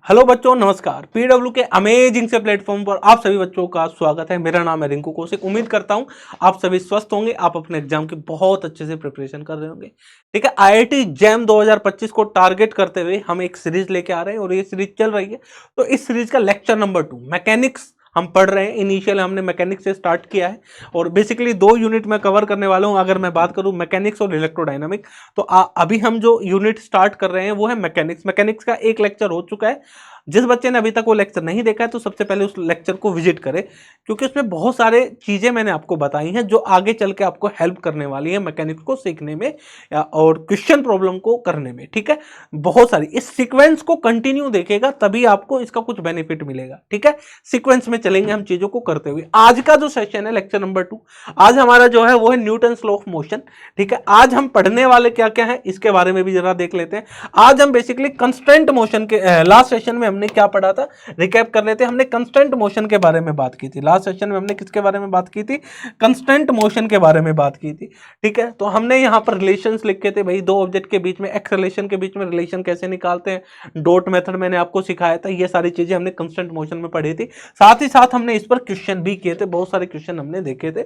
Hello बच्चों, नमस्कार। PW के अमेजिंग से प्लेटफॉर्म पर आप सभी बच्चों का स्वागत है। मेरा नाम है रिंकू कौशिक। उम्मीद करता हूं आप सभी स्वस्थ होंगे, आप अपने एग्जाम की बहुत अच्छे से प्रिपरेशन कर रहे होंगे। ठीक है, आईआईटी जैम 2025 को टारगेट करते हुए हम एक सीरीज लेके आ रहे हैं और ये सीरीज चल रही है। तो इस सीरीज का लेक्चर नंबर 2 मैकेनिक्स हम पढ़ रहे हैं। इनिशियल हमने मैकेनिक्स से स्टार्ट किया है और बेसिकली 2 यूनिट में कवर करने वाला हूं। अगर मैं बात करूं मैकेनिक्स और इलेक्ट्रोडायनामिक, तो अभी हम जो यूनिट स्टार्ट कर रहे हैं वो है मैकेनिक्स। मैकेनिक्स का एक लेक्चर हो चुका है। जिस बच्चे ने अभी तक वो लेक्चर नहीं देखा है तो सबसे पहले उस लेक्चर को विजिट करें, क्योंकि उसमें बहुत सारे चीजें मैंने आपको बताई हैं जो आगे चल के आपको हेल्प करने वाली है मैकेनिक्स को सीखने में और क्वेश्चन प्रॉब्लम को करने में। ठीक है, बहुत सारी इस सीक्वेंस को कंटिन्यू देखेगा तभी आपको इसका कुछ बेनिफिट मिलेगा। ठीक है, सीक्वेंस में चलेंगे हम चीजों को करते हुए। आज का जो सेशन है लेक्चर नंबर 2, आज हमारा जो है वो है न्यूटन्स लॉ ऑफ मोशन। ठीक है, आज हम पढ़ने वाले क्या क्या है इसके बारे में भी जरा देख लेते हैं। आज हम बेसिकली कंस्टेंट मोशन के लास्ट सेशन में हमने क्या पढ़ा था, रिकैप कर लेते हैं। हमने कंस्टेंट मोशन के बारे में बात की थी। लास्ट सेशन में हमने किसके बारे में बात की थी? कंस्टेंट मोशन के बारे में बात की थी। ठीक है, तो हमने यहां पर रिलेशंस लिखे थे भाई, दो ऑब्जेक्ट के बीच में एक्सेलरेशन के बीच में रिलेशन कैसे निकालते हैं। डॉट मेथड मैंने आपको सिखाया था। ये सारी चीजें हमने कंस्टेंट मोशन में पढ़ी थी। साथ ही साथ हमने इस पर क्वेश्चन भी किए थे, बहुत सारे क्वेश्चन हमने देखे थे।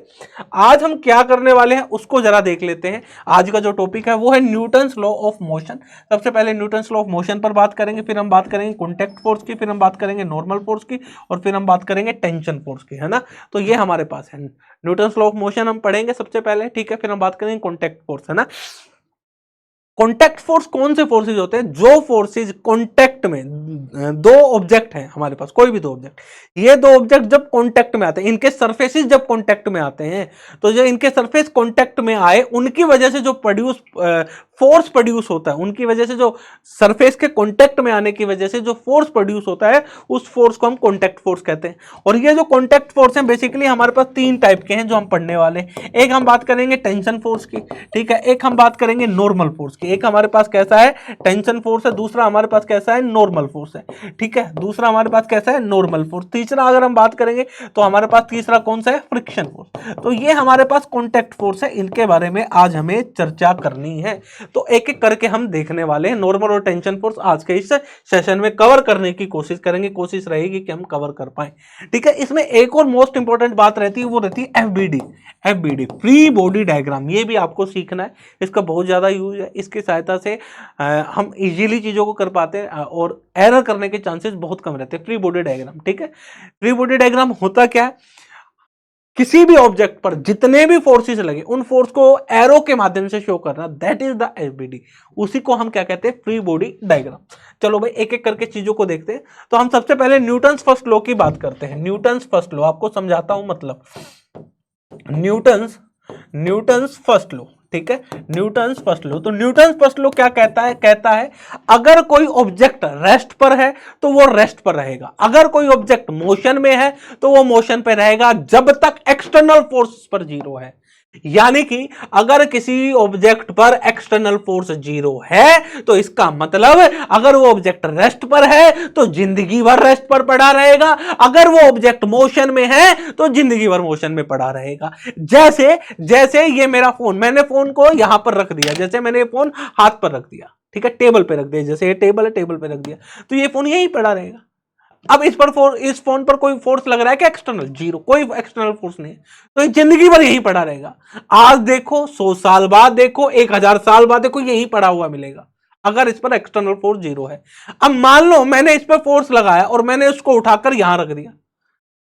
आज हम क्या करने वाले हैं उसको जरा देख लेते हैं। आज का जो टॉपिक है वो है न्यूटन्स लॉ ऑफ मोशन। सबसे पहले न्यूटन्स लॉ ऑफ मोशन पर बात करेंगे, फिर हम बात करेंगे कॉन्टैक्ट फोर्स की, फिर हम बात करेंगे नॉर्मल फोर्स की, और फिर हम बात करेंगे टेंशन फोर्स की, है ना। तो ये हमारे पास है न्यूटन्स लॉ ऑफ मोशन हम पढ़ेंगे सबसे पहले। ठीक है, फिर हम बात करेंगे कॉन्टैक्ट फोर्स, है ना। कॉन्टैक्ट फोर्स कौन से फोर्सेज होते हैं? जो फोर्सेज कॉन्टैक्ट में, दो ऑब्जेक्ट हैं हमारे पास, कोई भी दो ऑब्जेक्ट, ये दो ऑब्जेक्ट जब कॉन्टैक्ट में आते हैं, इनके सरफेसेस जब कॉन्टैक्ट में आते हैं, तो जो इनके सरफेस कॉन्टैक्ट में आए उनकी वजह से जो फोर्स प्रोड्यूस होता है, उनकी वजह से जो सरफेस के कॉन्टैक्ट में आने की वजह से जो फोर्स प्रोड्यूस होता है, उस फोर्स को हम कॉन्टैक्ट फोर्स कहते हैं। और ये जो कॉन्टैक्ट फोर्स है बेसिकली हमारे पास 3 टाइप के हैं जो हम पढ़ने वाले हैं। एक हम बात करेंगे टेंशन फोर्स की, ठीक है, एक हम बात करेंगे नॉर्मल फोर्स की। एक हमारे पास कैसा है? टेंशन फोर्स है। दूसरा हमारे पास कैसा है? नॉर्मल फोर्स है। ठीक है, दूसरा हमारे पास कैसा है? Normal force. तीसरा अगर हम बात करेंगे तो हमारे पास तीसरा कौन सा है? Friction force. तो ये हमारे पास कॉन्टैक्ट फोर्स है, इनके बारे में आज हमें चर्चा करनी है। तो एक एक करके हम देखने वाले हैं। नॉर्मल और टेंशन फोर्स आज के इस सेशन में कवर करने की कोशिश करेंगे, कोशिश रहेगी कि हम कवर कर पाए। ठीक है, इसमें एक और मोस्ट इंपॉर्टेंट बात रहती है, वो रहती है FBD. FBD, free body diagram, ये भी आपको सीखना है। इसका बहुत ज्यादा यूज है। इसकी सहायता से हम इजीली चीजों को कर पाते हैं और एरर करने के चांसेस बहुत कम रहते हैं। फ्री बॉडी डायग्राम, ठीक है। फ्री बॉडी डायग्राम होता क्या है? किसी भी ऑब्जेक्ट पर जितने भी फोर्सेस लगे उन फोर्स को एरो के माध्यम से शो करना, दैट इज द एफबीडी। उसी को हम क्या कहते हैं? Free body diagram. चलो भाई एक एक करके चीजों को देखते हैं। तो हम सबसे पहले न्यूटन्स फर्स्ट लॉ की बात करते हैं। न्यूटन्स फर्स्ट लॉ आपको समझाता हूं। मतलब न्यूटन्स न्यूटन्स फर्स्ट लॉ, ठीक है, न्यूटन्स फर्स्ट लॉ। तो न्यूटन्स फर्स्ट लॉ क्या कहता है? कहता है अगर कोई ऑब्जेक्ट रेस्ट पर है तो वो रेस्ट पर रहेगा, अगर कोई ऑब्जेक्ट मोशन में है तो वो मोशन पे रहेगा, जब तक एक्सटर्नल फोर्स पर जीरो है। यानी कि अगर किसी ऑब्जेक्ट पर एक्सटर्नल फोर्स जीरो है तो इसका मतलब अगर वो ऑब्जेक्ट रेस्ट पर है तो जिंदगी भर रेस्ट पर पड़ा रहेगा, अगर वो ऑब्जेक्ट मोशन में है तो जिंदगी भर मोशन में पड़ा रहेगा। जैसे जैसे ये मेरा फोन, मैंने फोन को यहां पर रख दिया, जैसे मैंने ये फोन हाथ पर रख दिया, ठीक है, टेबल पे रख दिया, जैसे ये टेबल है, टेबल पे रख दिया, तो ये फोन यहीं पड़ा रहेगा। अब इस फोन पर कोई फोर्स लग रहा है कि एक्सटर्नल? जीरो, कोई एक्सटर्नल फोर्स नहीं है, तो ये जिंदगी भर यहीं पड़ा रहेगा। आज देखो, 100 साल बाद देखो, 1000 साल बाद देखो, यहीं पड़ा हुआ मिलेगा अगर इस पर एक्सटर्नल फोर्स जीरो है। अब मान लो मैंने इस पर फोर्स लगाया और मैंने उसको उठाकर यहां रख दिया,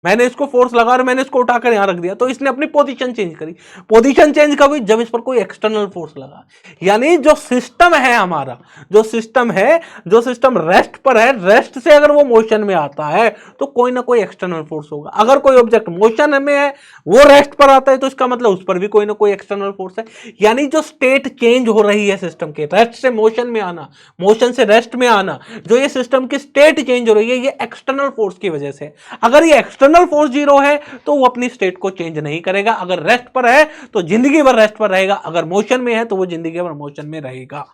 मैंने इसको फोर्स लगा और मैंने इसको उठाकर यहां रख दिया, तो इसने अपनी पोजीशन चेंज करी। पोजीशन चेंज कब हुई? जब इस पर कोई एक्सटर्नल फोर्स लगा। यानी जो सिस्टम है हमारा, जो सिस्टम है, जो सिस्टम रेस्ट पर है, रेस्ट से अगर वो मोशन में आता है तो कोई ना कोई एक्सटर्नल फोर्स होगा। अगर कोई ऑब्जेक्ट मोशन में है, वो रेस्ट पर आता है, तो इसका मतलब उस पर भी कोई ना कोई एक्सटर्नल फोर्स है। यानी जो स्टेट चेंज हो रही है सिस्टम के, रेस्ट से मोशन में आना, मोशन से रेस्ट में आना, जो ये सिस्टम की स्टेट चेंज हो रही है, ये एक्सटर्नल फोर्स की वजह से। अगर ये एक्सटर्नल फोर्स जीरो है तो वो अपनी स्टेट को चेंज नहीं करेगा। अगर रेस्ट पर है तो जिंदगी भर रेस्ट पर रहेगा, अगर मोशन में है तो वो जिंदगी भर मोशन में रहेगा।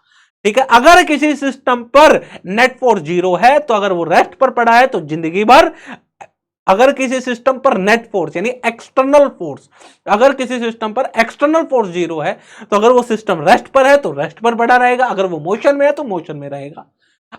ठीक है, अगर किसी सिस्टम पर नेट फोर्स जीरो है तो अगर वो रेस्ट पर पड़ा है तो जिंदगी भर, अगर किसी सिस्टम पर नेट फोर्स यानी एक्सटर्नल फोर्स, अगर किसी सिस्टम पर एक्सटर्नल फोर्स जीरो है तो अगर वो सिस्टम रेस्ट पर है तो रेस्ट पर पड़ा रहेगा, अगर वो मोशन में है तो मोशन में रहेगा।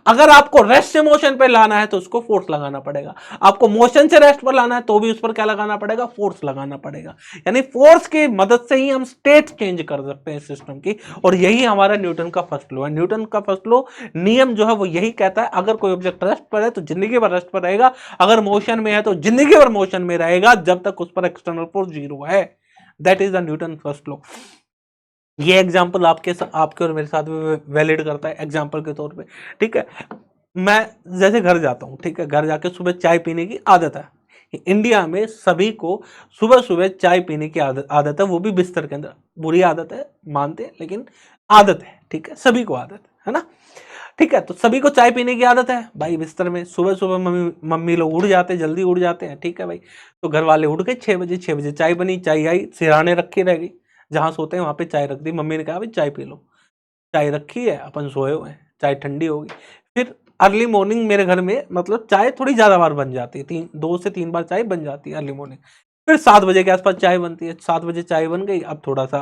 अगर आपको रेस्ट से मोशन पे लाना है तो उसको फोर्स लगाना पड़ेगा, आपको मोशन से रेस्ट पर लाना है तो भी उस पर क्या लगाना पड़ेगा, फोर्स लगाना पड़ेगा। यानी फोर्स की मदद से ही हम स्टेट चेंज कर सकते हैं सिस्टम की, और यही हमारा न्यूटन का फर्स्ट लॉ है। न्यूटन का फर्स्ट लॉ नियम जो है वो यही कहता है, अगर कोई ऑब्जेक्ट रेस्ट पर है तो जिंदगी भर रेस्ट पर रहेगा, अगर मोशन में है तो जिंदगी भर मोशन में रहेगा, जब तक उस पर एक्सटर्नल फोर्स जीरो है। That is the Newton first law. ये एग्जाम्पल आपके और मेरे साथ में वैलिड करता है एग्जाम्पल के तौर पे, ठीक है। मैं जैसे घर जाता हूँ, ठीक है, घर जाके सुबह चाय पीने की आदत है। इंडिया में सभी को सुबह सुबह चाय पीने की आदत है, वो भी बिस्तर के अंदर। बुरी आदत है मानते हैं, लेकिन आदत है, ठीक है, सभी को आदत है ना। ठीक है, तो सभी को चाय पीने की आदत है भाई, बिस्तर में सुबह सुबह मम्मी लोग उठ जाते हैं, जल्दी उठ जाते हैं, ठीक है भाई। तो घर वाले उठ गए 6 बजे, 6 बजे चाय बनी, चाय आई, सिरहाने रखी रह गई, जहां सोते हैं वहां पे चाय रख दी, मम्मी ने कहा भाई चाय पी लो। चाय रखी है, अपन सोए हुए हैं, चाय ठंडी हो गई। फिर अर्ली मॉर्निंग मेरे घर में मतलब चाय थोड़ी ज्यादा बार बन जाती है, 2 से 3 बार चाय बन जाती है अर्ली मॉर्निंग। फिर 7 बजे के आसपास चाय बनती है, 7 बजे चाय बन गई, अब थोड़ा सा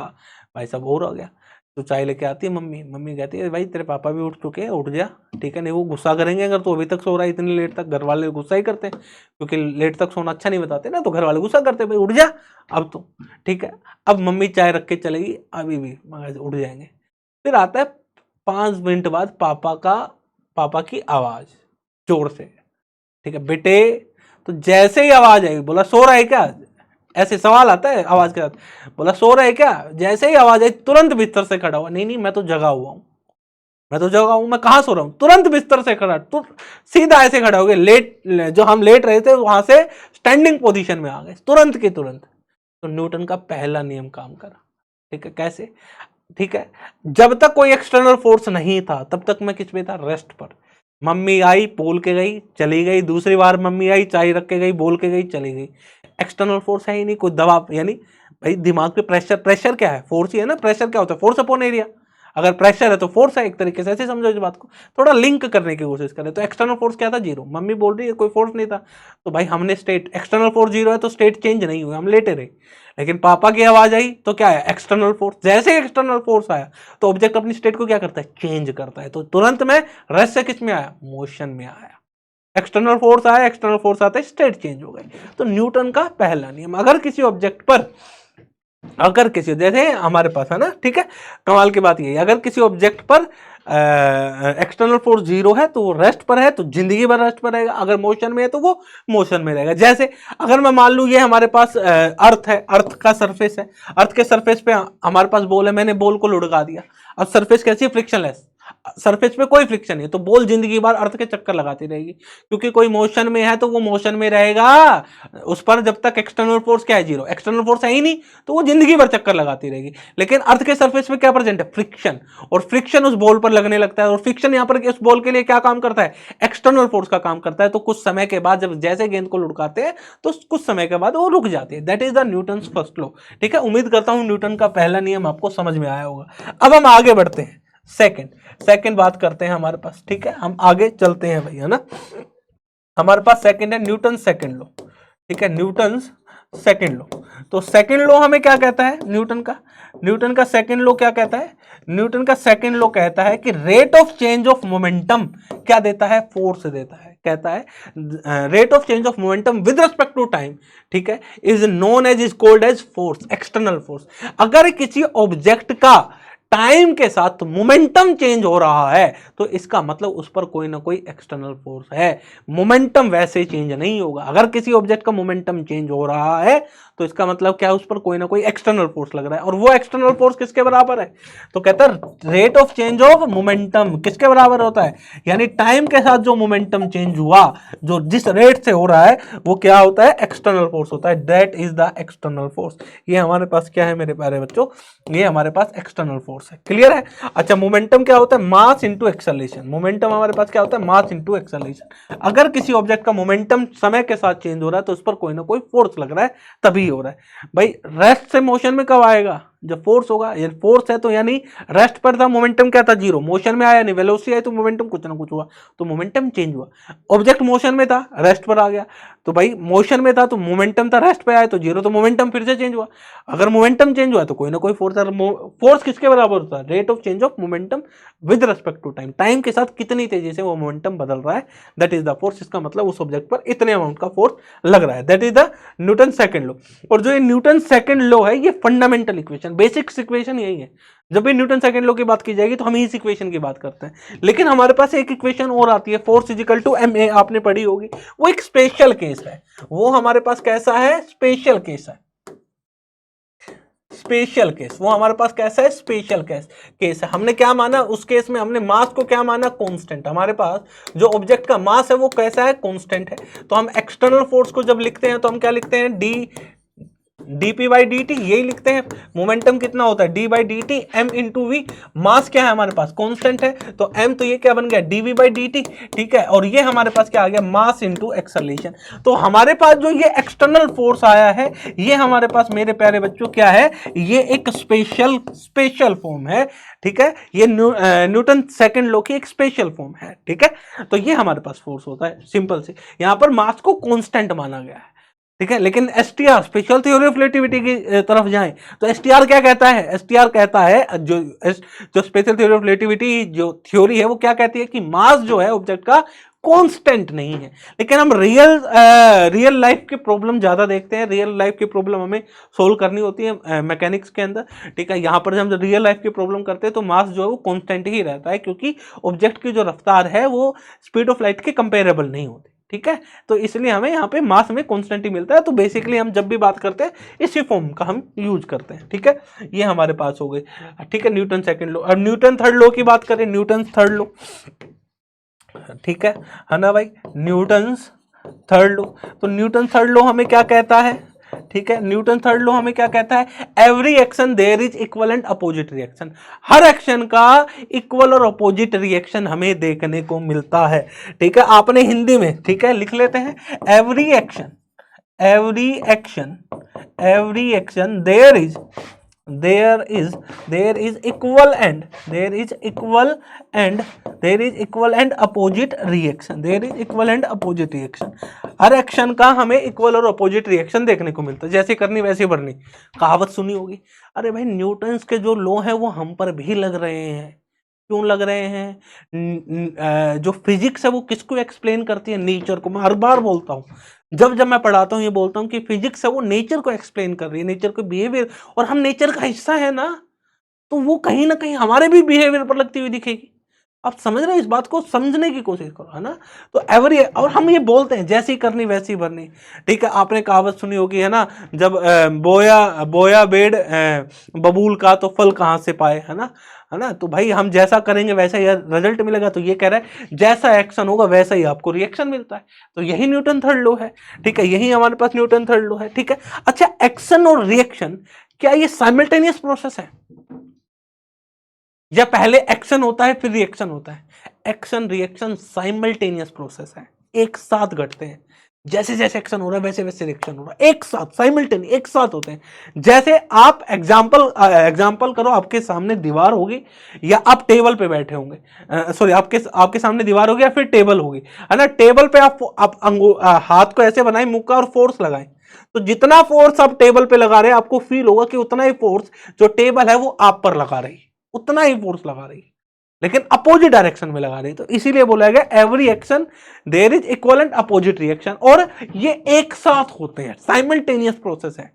भाई साहब और हो गया, तो चाय लेके आती है मम्मी। मम्मी कहती है भाई तेरे पापा भी उठ चुके हैं, उठ जा, ठीक है। नहीं वो गुस्सा करेंगे अगर तो अभी तक सो रहा है इतनी लेट तक, घर वाले गुस्सा ही करते हैं, क्योंकि लेट तक सोना अच्छा नहीं बताते ना, तो घर वाले गुस्सा करते हैं भाई उठ जा अब तो, ठीक है। अब मम्मी चाय रख के चलेगी, अभी भी मगर उठ जाएंगे। फिर आता है 5 मिनट बाद पापा की आवाज जोर से, ठीक है बेटे। तो जैसे ही आवाज आई, बोला सो रहा है क्या, ऐसे सवाल आता है आवाज के साथ, बोला सो रहा है क्या। जैसे ही आवाज आई तुरंत बिस्तर से खड़ा हुआ, नहीं नहीं मैं तो जगा हुआ हूं, मैं तो जगा हूं, मैं कहां सो रहा हूं। तुरंत बिस्तर से खड़ा, तो सीधा ऐसे खड़ा हो गया, जो हम लेट रहे थे वहां से स्टैंडिंग पोजीशन में आ गए तुरंत के तुरंत। तो न्यूटन का पहला नियम काम करा, ठीक है। कैसे, ठीक है, जब तक कोई एक्सटर्नल फोर्स नहीं था तब तक मैं किस पे था, रेस्ट पर। मम्मी आई बोल के गई चली गई, दूसरी बार मम्मी आई चाय रख के गई बोल के गई चली गई, एक्सटर्नल फोर्स है ही नहीं, कोई दबाव, यानी भाई दिमाग पे प्रेशर, प्रेशर क्या है, फोर्स ही है ना। प्रेशर क्या होता है, फोर्स अपॉन एरिया। अगर प्रेशर है तो फोर्स है, एक तरीके से ऐसे समझो इस बात को, थोड़ा लिंक करने की कोशिश करें। तो एक्सटर्नल फोर्स क्या था, जीरो। मम्मी बोल रही है कोई फोर्स नहीं था, तो भाई हमने स्टेट, एक्सटर्नल फोर्स जीरो है तो स्टेट चेंज नहीं हुई, हम लेटे रहे। लेकिन पापा की आवाज आई तो क्या है, एक्सटर्नल फोर्स। जैसे एक्सटर्नल फोर्स आया तो ऑब्जेक्ट अपनी स्टेट को क्या करता है, चेंज करता है। तो तुरंत में रेस्ट से किस में आया, मोशन में आया। एक्सटर्नल फोर्स आया, एक्सटर्नल फोर्स आता है, स्टेट चेंज हो गई। तो न्यूटन का पहला नियम, अगर किसी ऑब्जेक्ट पर, अगर किसी, जैसे हमारे पास है ना, ठीक है, कमाल की बात ये है, अगर किसी ऑब्जेक्ट पर एक्सटर्नल फोर्स जीरो है तो वो रेस्ट पर है, तो जिंदगी भर रेस्ट पर रहेगा। अगर मोशन में है तो वो मोशन में रहेगा। जैसे अगर मैं मान लूं ये हमारे पास अर्थ है, अर्थ का सरफेस है, अर्थ के सरफेस पे हमारे पास बॉल है, मैंने बॉल को लुढ़का दिया। अब सरफेस कैसी है, फ्रिक्शनलेस, सरफेस पे कोई फ्रिक्शन नहीं, तो बॉल जिंदगी भर अर्थ के चक्कर लगाती रहेगी, क्योंकि कोई मोशन में है तो वो मोशन में रहेगा। उस पर जब तक एक्सटर्नल फोर्स क्या है, जीरो, एक्सटर्नल फोर्स है ही नहीं, तो वो जिंदगी भर चक्कर लगाती रहेगी। लेकिन अर्थ के सरफेस पे क्या प्रेजेंट है, फ्रिक्शन, और फ्रिक्शन उस बॉल पर लगने लगता है, और फ्रिक्शन यहां पर उस बॉल के लिए क्या काम करता है, एक्सटर्नल फोर्स का काम करता है। तो कुछ समय के बाद जब जैसे गेंद को लुढ़काते हैं तो कुछ समय के बाद वो रुक जाती है। That is the Newton first law, ठीक है। उम्मीद करता हूं न्यूटन का पहला नियम आपको समझ में आया होगा। अब हम आगे बढ़ते हैं, सेकंड बात करते हैं हमारे पास, ठीक है, हम आगे चलते हैं भाई, है ना। हमारे पास सेकंड है न्यूटन सेकंड लॉ, ठीक है, न्यूटन सेकंड लॉ। तो सेकंड लॉ हमें क्या कहता है, न्यूटन का सेकंड लॉ क्या कहता है, न्यूटन का सेकंड लॉ कहता है कि rate of change of momentum क्या देता है, फोर्स देता है। कहता है rate of change of momentum with respect to time, ठीक है, is known as, is called as force, external force. अगर किसी ऑब्जेक्ट का टाइम के साथ मोमेंटम चेंज हो रहा है तो इसका मतलब उस पर कोई ना कोई एक्सटर्नल फोर्स है। मोमेंटम वैसे चेंज नहीं होगा। अगर किसी ऑब्जेक्ट का मोमेंटम चेंज हो रहा है तो इसका मतलब क्या है, उस पर कोई ना कोई एक्सटर्नल फोर्स लग रहा है, और वो एक्सटर्नल फोर्स किसके बराबर है, तो कहता है rate of change of momentum किसके बराबर होता है, यानी टाइम के साथ जो मोमेंटम चेंज हुआ, जो जिस रेट से हो रहा है वो क्या होता है, एक्सटर्नल फोर्स होता है। That is the external force. ये हमारे पास क्या है मेरे प्यारे बच्चों, ये हमारे पास एक्सटर्नल फोर्स है। क्लियर है। अच्छा, मोमेंटम क्या होता है, मास इंटू एक्सेलरेशन। मोमेंटम हमारे पास क्या होता है, मास इंटू एक्सेलरेशन। अगर किसी ऑब्जेक्ट का मोमेंटम समय के साथ चेंज हो रहा है तो उस पर कोई ना कोई फोर्स लग रहा है, तभी हो रहा है। भाई रेस्ट से मोशन में कब आएगा, जब फोर्स होगा, ये फोर्स है तो यानी रेस्ट पर था, मोमेंटम क्या था, जीरो, मोशन में आया नहीं, वेलोसिटी आई तो मोमेंटम कुछ ना कुछ हुआ, तो मोमेंटम चेंज हुआ। ऑब्जेक्ट मोशन में था, रेस्ट पर आ गया, तो भाई मोशन में था तो मोमेंटम था, रेस्ट पे आया तो जीरो, तो मोमेंटम फिर से चेंज हुआ। अगर मोमेंटम चेंज हुआ तो कोई ना कोई फोर्स, फोर्स किसके बराबर होता है, rate of change of momentum with respect to time, time के साथ कितनी तेजी से वो मोमेंटम बदल रहा है, दैट इज द फोर्स। इसका मतलब उस ऑब्जेक्ट पर इतने अमाउंट का फोर्स लग रहा है, that is the Newton second law. और जो ये न्यूटन सेकंड लॉ है, ये फंडामेंटल इक्वेशन, बेसिक इक्वेशन यही है। जब भी न्यूटन सेकंड लॉ की बात की जाएगी तो हम इस इक्वेशन की बात करते हैं, लेकिन हमारे पास एक इक्वेशन और आती है, फोर्स इजिकल टू ma, आपने पढ़ी होगी, वो एक स्पेशल केस है। वो हमारे पास कैसा है, स्पेशल केस है, स्पेशल केस। वो हमारे पास कैसा है, स्पेशल केस है। हमने क्या माना उस केस में, हमने मास को क्या माना, कांस्टेंट। हमारे पास जो ऑब्जेक्ट का मास है वो कैसा है, कांस्टेंट है। तो हम एक्सटर्नल फोर्स को जब लिखते हैं तो हम क्या लिखते हैं, dp बाई डी टी, यही लिखते हैं। मोमेंटम कितना होता है, d by d t m into v. Mass क्या है हमारे पास, कांस्टेंट है, तो m, तो ये क्या बन गया, dv बाई डी टी, ठीक है। और ये हमारे पास क्या आ गया, मास इंटू एक्सेलरेशन। तो हमारे पास जो ये एक्सटर्नल फोर्स आया है, ये हमारे पास मेरे प्यारे बच्चों क्या है, ये एक स्पेशल फॉर्म है, ठीक है। ये न्यूटन सेकंड लॉ की एक स्पेशल फॉर्म है, ठीक है। तो ये हमारे पास फोर्स होता है, सिंपल से। यहां पर मास को कांस्टेंट माना गया है, ठीक है। लेकिन STR, special theory of relativity की तरफ जाएं तो एसटीआर क्या कहता है, एसटीआर कहता है, जो स्पेशल थ्योरी ऑफ रिलेटिविटी जो थ्योरी है वो क्या कहती है कि मास जो है ऑब्जेक्ट का कांस्टेंट नहीं है। लेकिन हम रियल लाइफ की प्रॉब्लम ज्यादा देखते हैं, रियल लाइफ की प्रॉब्लम हमें सोल्व करनी होती है मैकेनिक्स के अंदर, ठीक है। यहां पर हम जब रियल लाइफ की प्रॉब्लम करते हैं तो मास जो है वो कांस्टेंट ही रहता है, क्योंकि ऑब्जेक्ट की जो रफ्तार है वो स्पीड ऑफ लाइट के कंपेरेबल नहीं होती, ठीक है। तो इसलिए हमें यहाँ पे मास में कांस्टेंट ही मिलता है। तो बेसिकली हम जब भी बात करते हैं इसी फॉर्म का हम यूज करते हैं, ठीक है। ये हमारे पास हो गई, ठीक है, न्यूटन सेकंड लॉ। अब न्यूटन थर्ड लॉ की बात करें, न्यूटन थर्ड लॉ, ठीक है ना भाई, न्यूटन थर्ड लॉ। तो न्यूटन थर्ड लॉ हमें क्या कहता है, ठीक है, न्यूटन थर्ड लॉ हमें क्या कहता है, every action there is equal and opposite reaction. हर एक्शन का इक्वल और अपोजिट रिएक्शन हमें देखने को मिलता है, ठीक है। आपने हिंदी में, ठीक है, लिख लेते हैं, every action, every action, every action there is equal and there is equal and opposite reaction, there is equal and opposite reaction। Her action का हमें इक्वल और अपोजिट रिएक्शन देखने को मिलता है, जैसे करनी वैसे भरनी। कहावत सुनी होगी, अरे भाई न्यूटन्स के जो लॉ हैं वो हम पर भी लग रहे हैं। क्यों लग रहे हैं, जो फिजिक्स है वो किसको एक्सप्लेन करती है, नेचर को। मैं हर बार बोलता हूँ, जब जब मैं पढ़ाता हूँ ये बोलता हूँ कि फिजिक्स है वो नेचर को एक्सप्लेन कर रही है, नेचर को बिहेवियर, और हम नेचर का हिस्सा है ना, तो वो कहीं ना कहीं हमारे भी बिहेवियर पर लगती हुई दिखेगी। आप समझ रहे हैं, इस बात को समझने की कोशिश करो, है ना। तो एवरी, और हम ये बोलते हैं जैसी करनी वैसी भरनी, ठीक है। आपने कहावत सुनी होगी, है ना, जब बोया बेड बबूल का तो फल कहाँ से पाए, है ना। तो भाई हम जैसा करेंगे वैसा ही रिजल्ट मिलेगा। तो ये कह रहा है जैसा एक्शन होगा वैसा ही आपको रिएक्शन मिलता है। तो यही न्यूटन थर्ड लॉ है, ठीक है, यही हमारे पास न्यूटन थर्ड लॉ है, ठीक है। अच्छा, एक्शन और रिएक्शन क्या ये साइमल्टेनियस प्रोसेस है, या पहले एक्शन होता है फिर रिएक्शन होता है? एक्शन रिएक्शन साइमल्टेनियस प्रोसेस है, एक साथ घटते हैं। जैसे जैसे एक्शन हो रहा है वैसे वैसे रिएक्शन हो रहा है, एक साथ साइमल्टेनियस, एक साथ होते हैं। जैसे आप एग्जांपल करो, आपके सामने दीवार होगी या आप टेबल पे बैठे होंगे, सॉरी, आपके सामने दीवार होगी या फिर टेबल होगी, है ना। टेबल पे आप हाथ को ऐसे बनाए मुक्का का और फोर्स लगाएं, तो जितना फोर्स आप टेबल पे लगा रहे हैं आपको फील होगा कि उतना ही फोर्स जो टेबल है वो आप पर लगा रही है, उतना ही फोर्स लगा रही है, लेकिन अपोजिट डायरेक्शन में लगा रही है। तो इसीलिए बोला गया every action there is equal and opposite reaction, और ये एक साथ होते हैं, साइमल्टेनियस प्रोसेस है,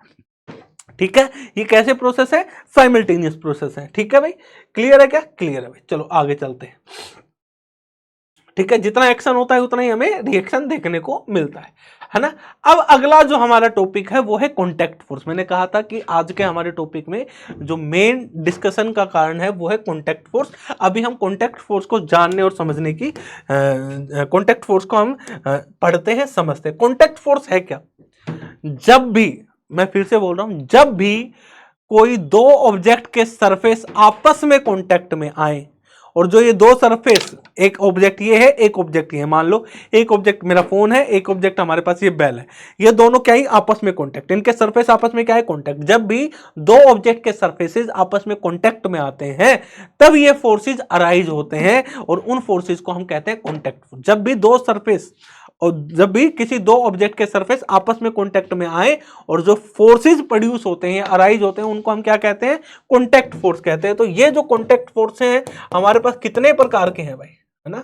ठीक है। ये कैसे प्रोसेस है, साइमल्टेनियस प्रोसेस है, ठीक है भाई। क्लियर है क्या, क्लियर है भाई। चलो आगे चलते हैं, ठीक है। जितना एक्शन होता है उतना ही हमें रिएक्शन देखने को मिलता है ना। अब अगला जो हमारा टॉपिक है वो है कांटेक्ट फोर्स। मैंने कहा था कि आज के हमारे टॉपिक में जो मेन डिस्कशन का कारण है वो है कांटेक्ट फोर्स। अभी हम कांटेक्ट फोर्स को जानने और समझने की, कांटेक्ट फोर्स को हम पढ़ते हैं, समझते हैं। कांटेक्ट फोर्स है क्या, जब भी, मैं फिर से बोल रहा हूं, जब भी कोई दो ऑब्जेक्ट के सरफेस आपस में कांटेक्ट में आए और जो ये दो सरफेस, एक ऑब्जेक्ट ये है, एक ऑब्जेक्ट ये है, मान लो एक ऑब्जेक्ट मेरा फोन है, एक ऑब्जेक्ट हमारे पास ये बेल है, ये दोनों क्या है आपस में कॉन्टेक्ट, इनके सरफेस आपस में क्या है कॉन्टेक्ट। जब भी दो ऑब्जेक्ट के सरफेसेस आपस में कॉन्टेक्ट में आते हैं तब ये फोर्सेस अराइज होते हैं और उन फोर्सेस को हम कहते हैं कॉन्टेक्ट फोर्स। जब भी दो सरफेस और जब भी किसी दो ऑब्जेक्ट के सरफेस आपस में कांटेक्ट में आए और जो फोर्सेस प्रोड्यूस होते हैं, अराइज होते हैं, उनको हम क्या कहते हैं कांटेक्ट फोर्स कहते हैं। तो ये जो कांटेक्ट फोर्स हैं हमारे पास कितने प्रकार के हैं भाई, है ना,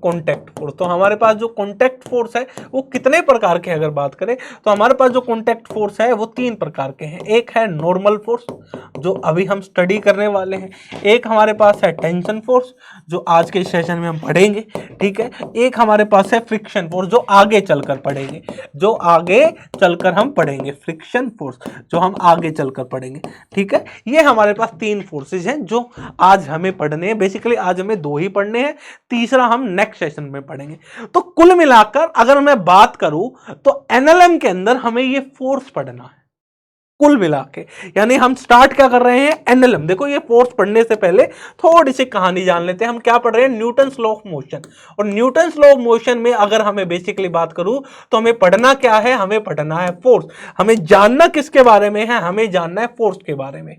कॉन्टैक्ट फोर्स। तो हमारे पास जो कॉन्टैक्ट फोर्स है वो कितने प्रकार के, अगर बात करें तो हमारे पास जो कॉन्टैक्ट फोर्स है वो तीन प्रकार के हैं। एक है नॉर्मल फोर्स जो अभी हम स्टडी करने वाले हैं, एक हमारे पास है टेंशन फोर्स जो आज के सेशन में हम पढ़ेंगे, ठीक है, एक हमारे पास है फ्रिक्शन फोर्स जो आगे चलकर पढ़ेंगे, जो आगे चलकर हम पढ़ेंगे, फ्रिक्शन फोर्स जो हम आगे चलकर पढ़ेंगे, ठीक है। ये हमारे पास तीन फोर्सेज हैं जो आज हमें पढ़ने हैं। बेसिकली आज हमें दो ही पढ़ने हैं, तीसरा हम नेक्स्ट सेशन में पढ़ेंगे। तो कुल मिलाकर अगर मैं बात करूं तो एनएलएम के अंदर हमें ये फोर्स पढ़ना है कुल मिला के। यानी हम स्टार्ट क्या कर रहे हैं एनएलएम। देखो ये फोर्स पढ़ने से पहले थोड़ी सी कहानी जान लेते हैं। हम क्या पढ़ रहे हैं न्यूटन्स लॉ ऑफ मोशन, और न्यूटन्स लॉ ऑफ मोशन में अगर हमें बेसिकली बात करूं तो हमें पढ़ना क्या है, हमें पढ़ना है फोर्स। हमें जानना किसके बारे में है, हमें जानना है फोर्स के बारे में,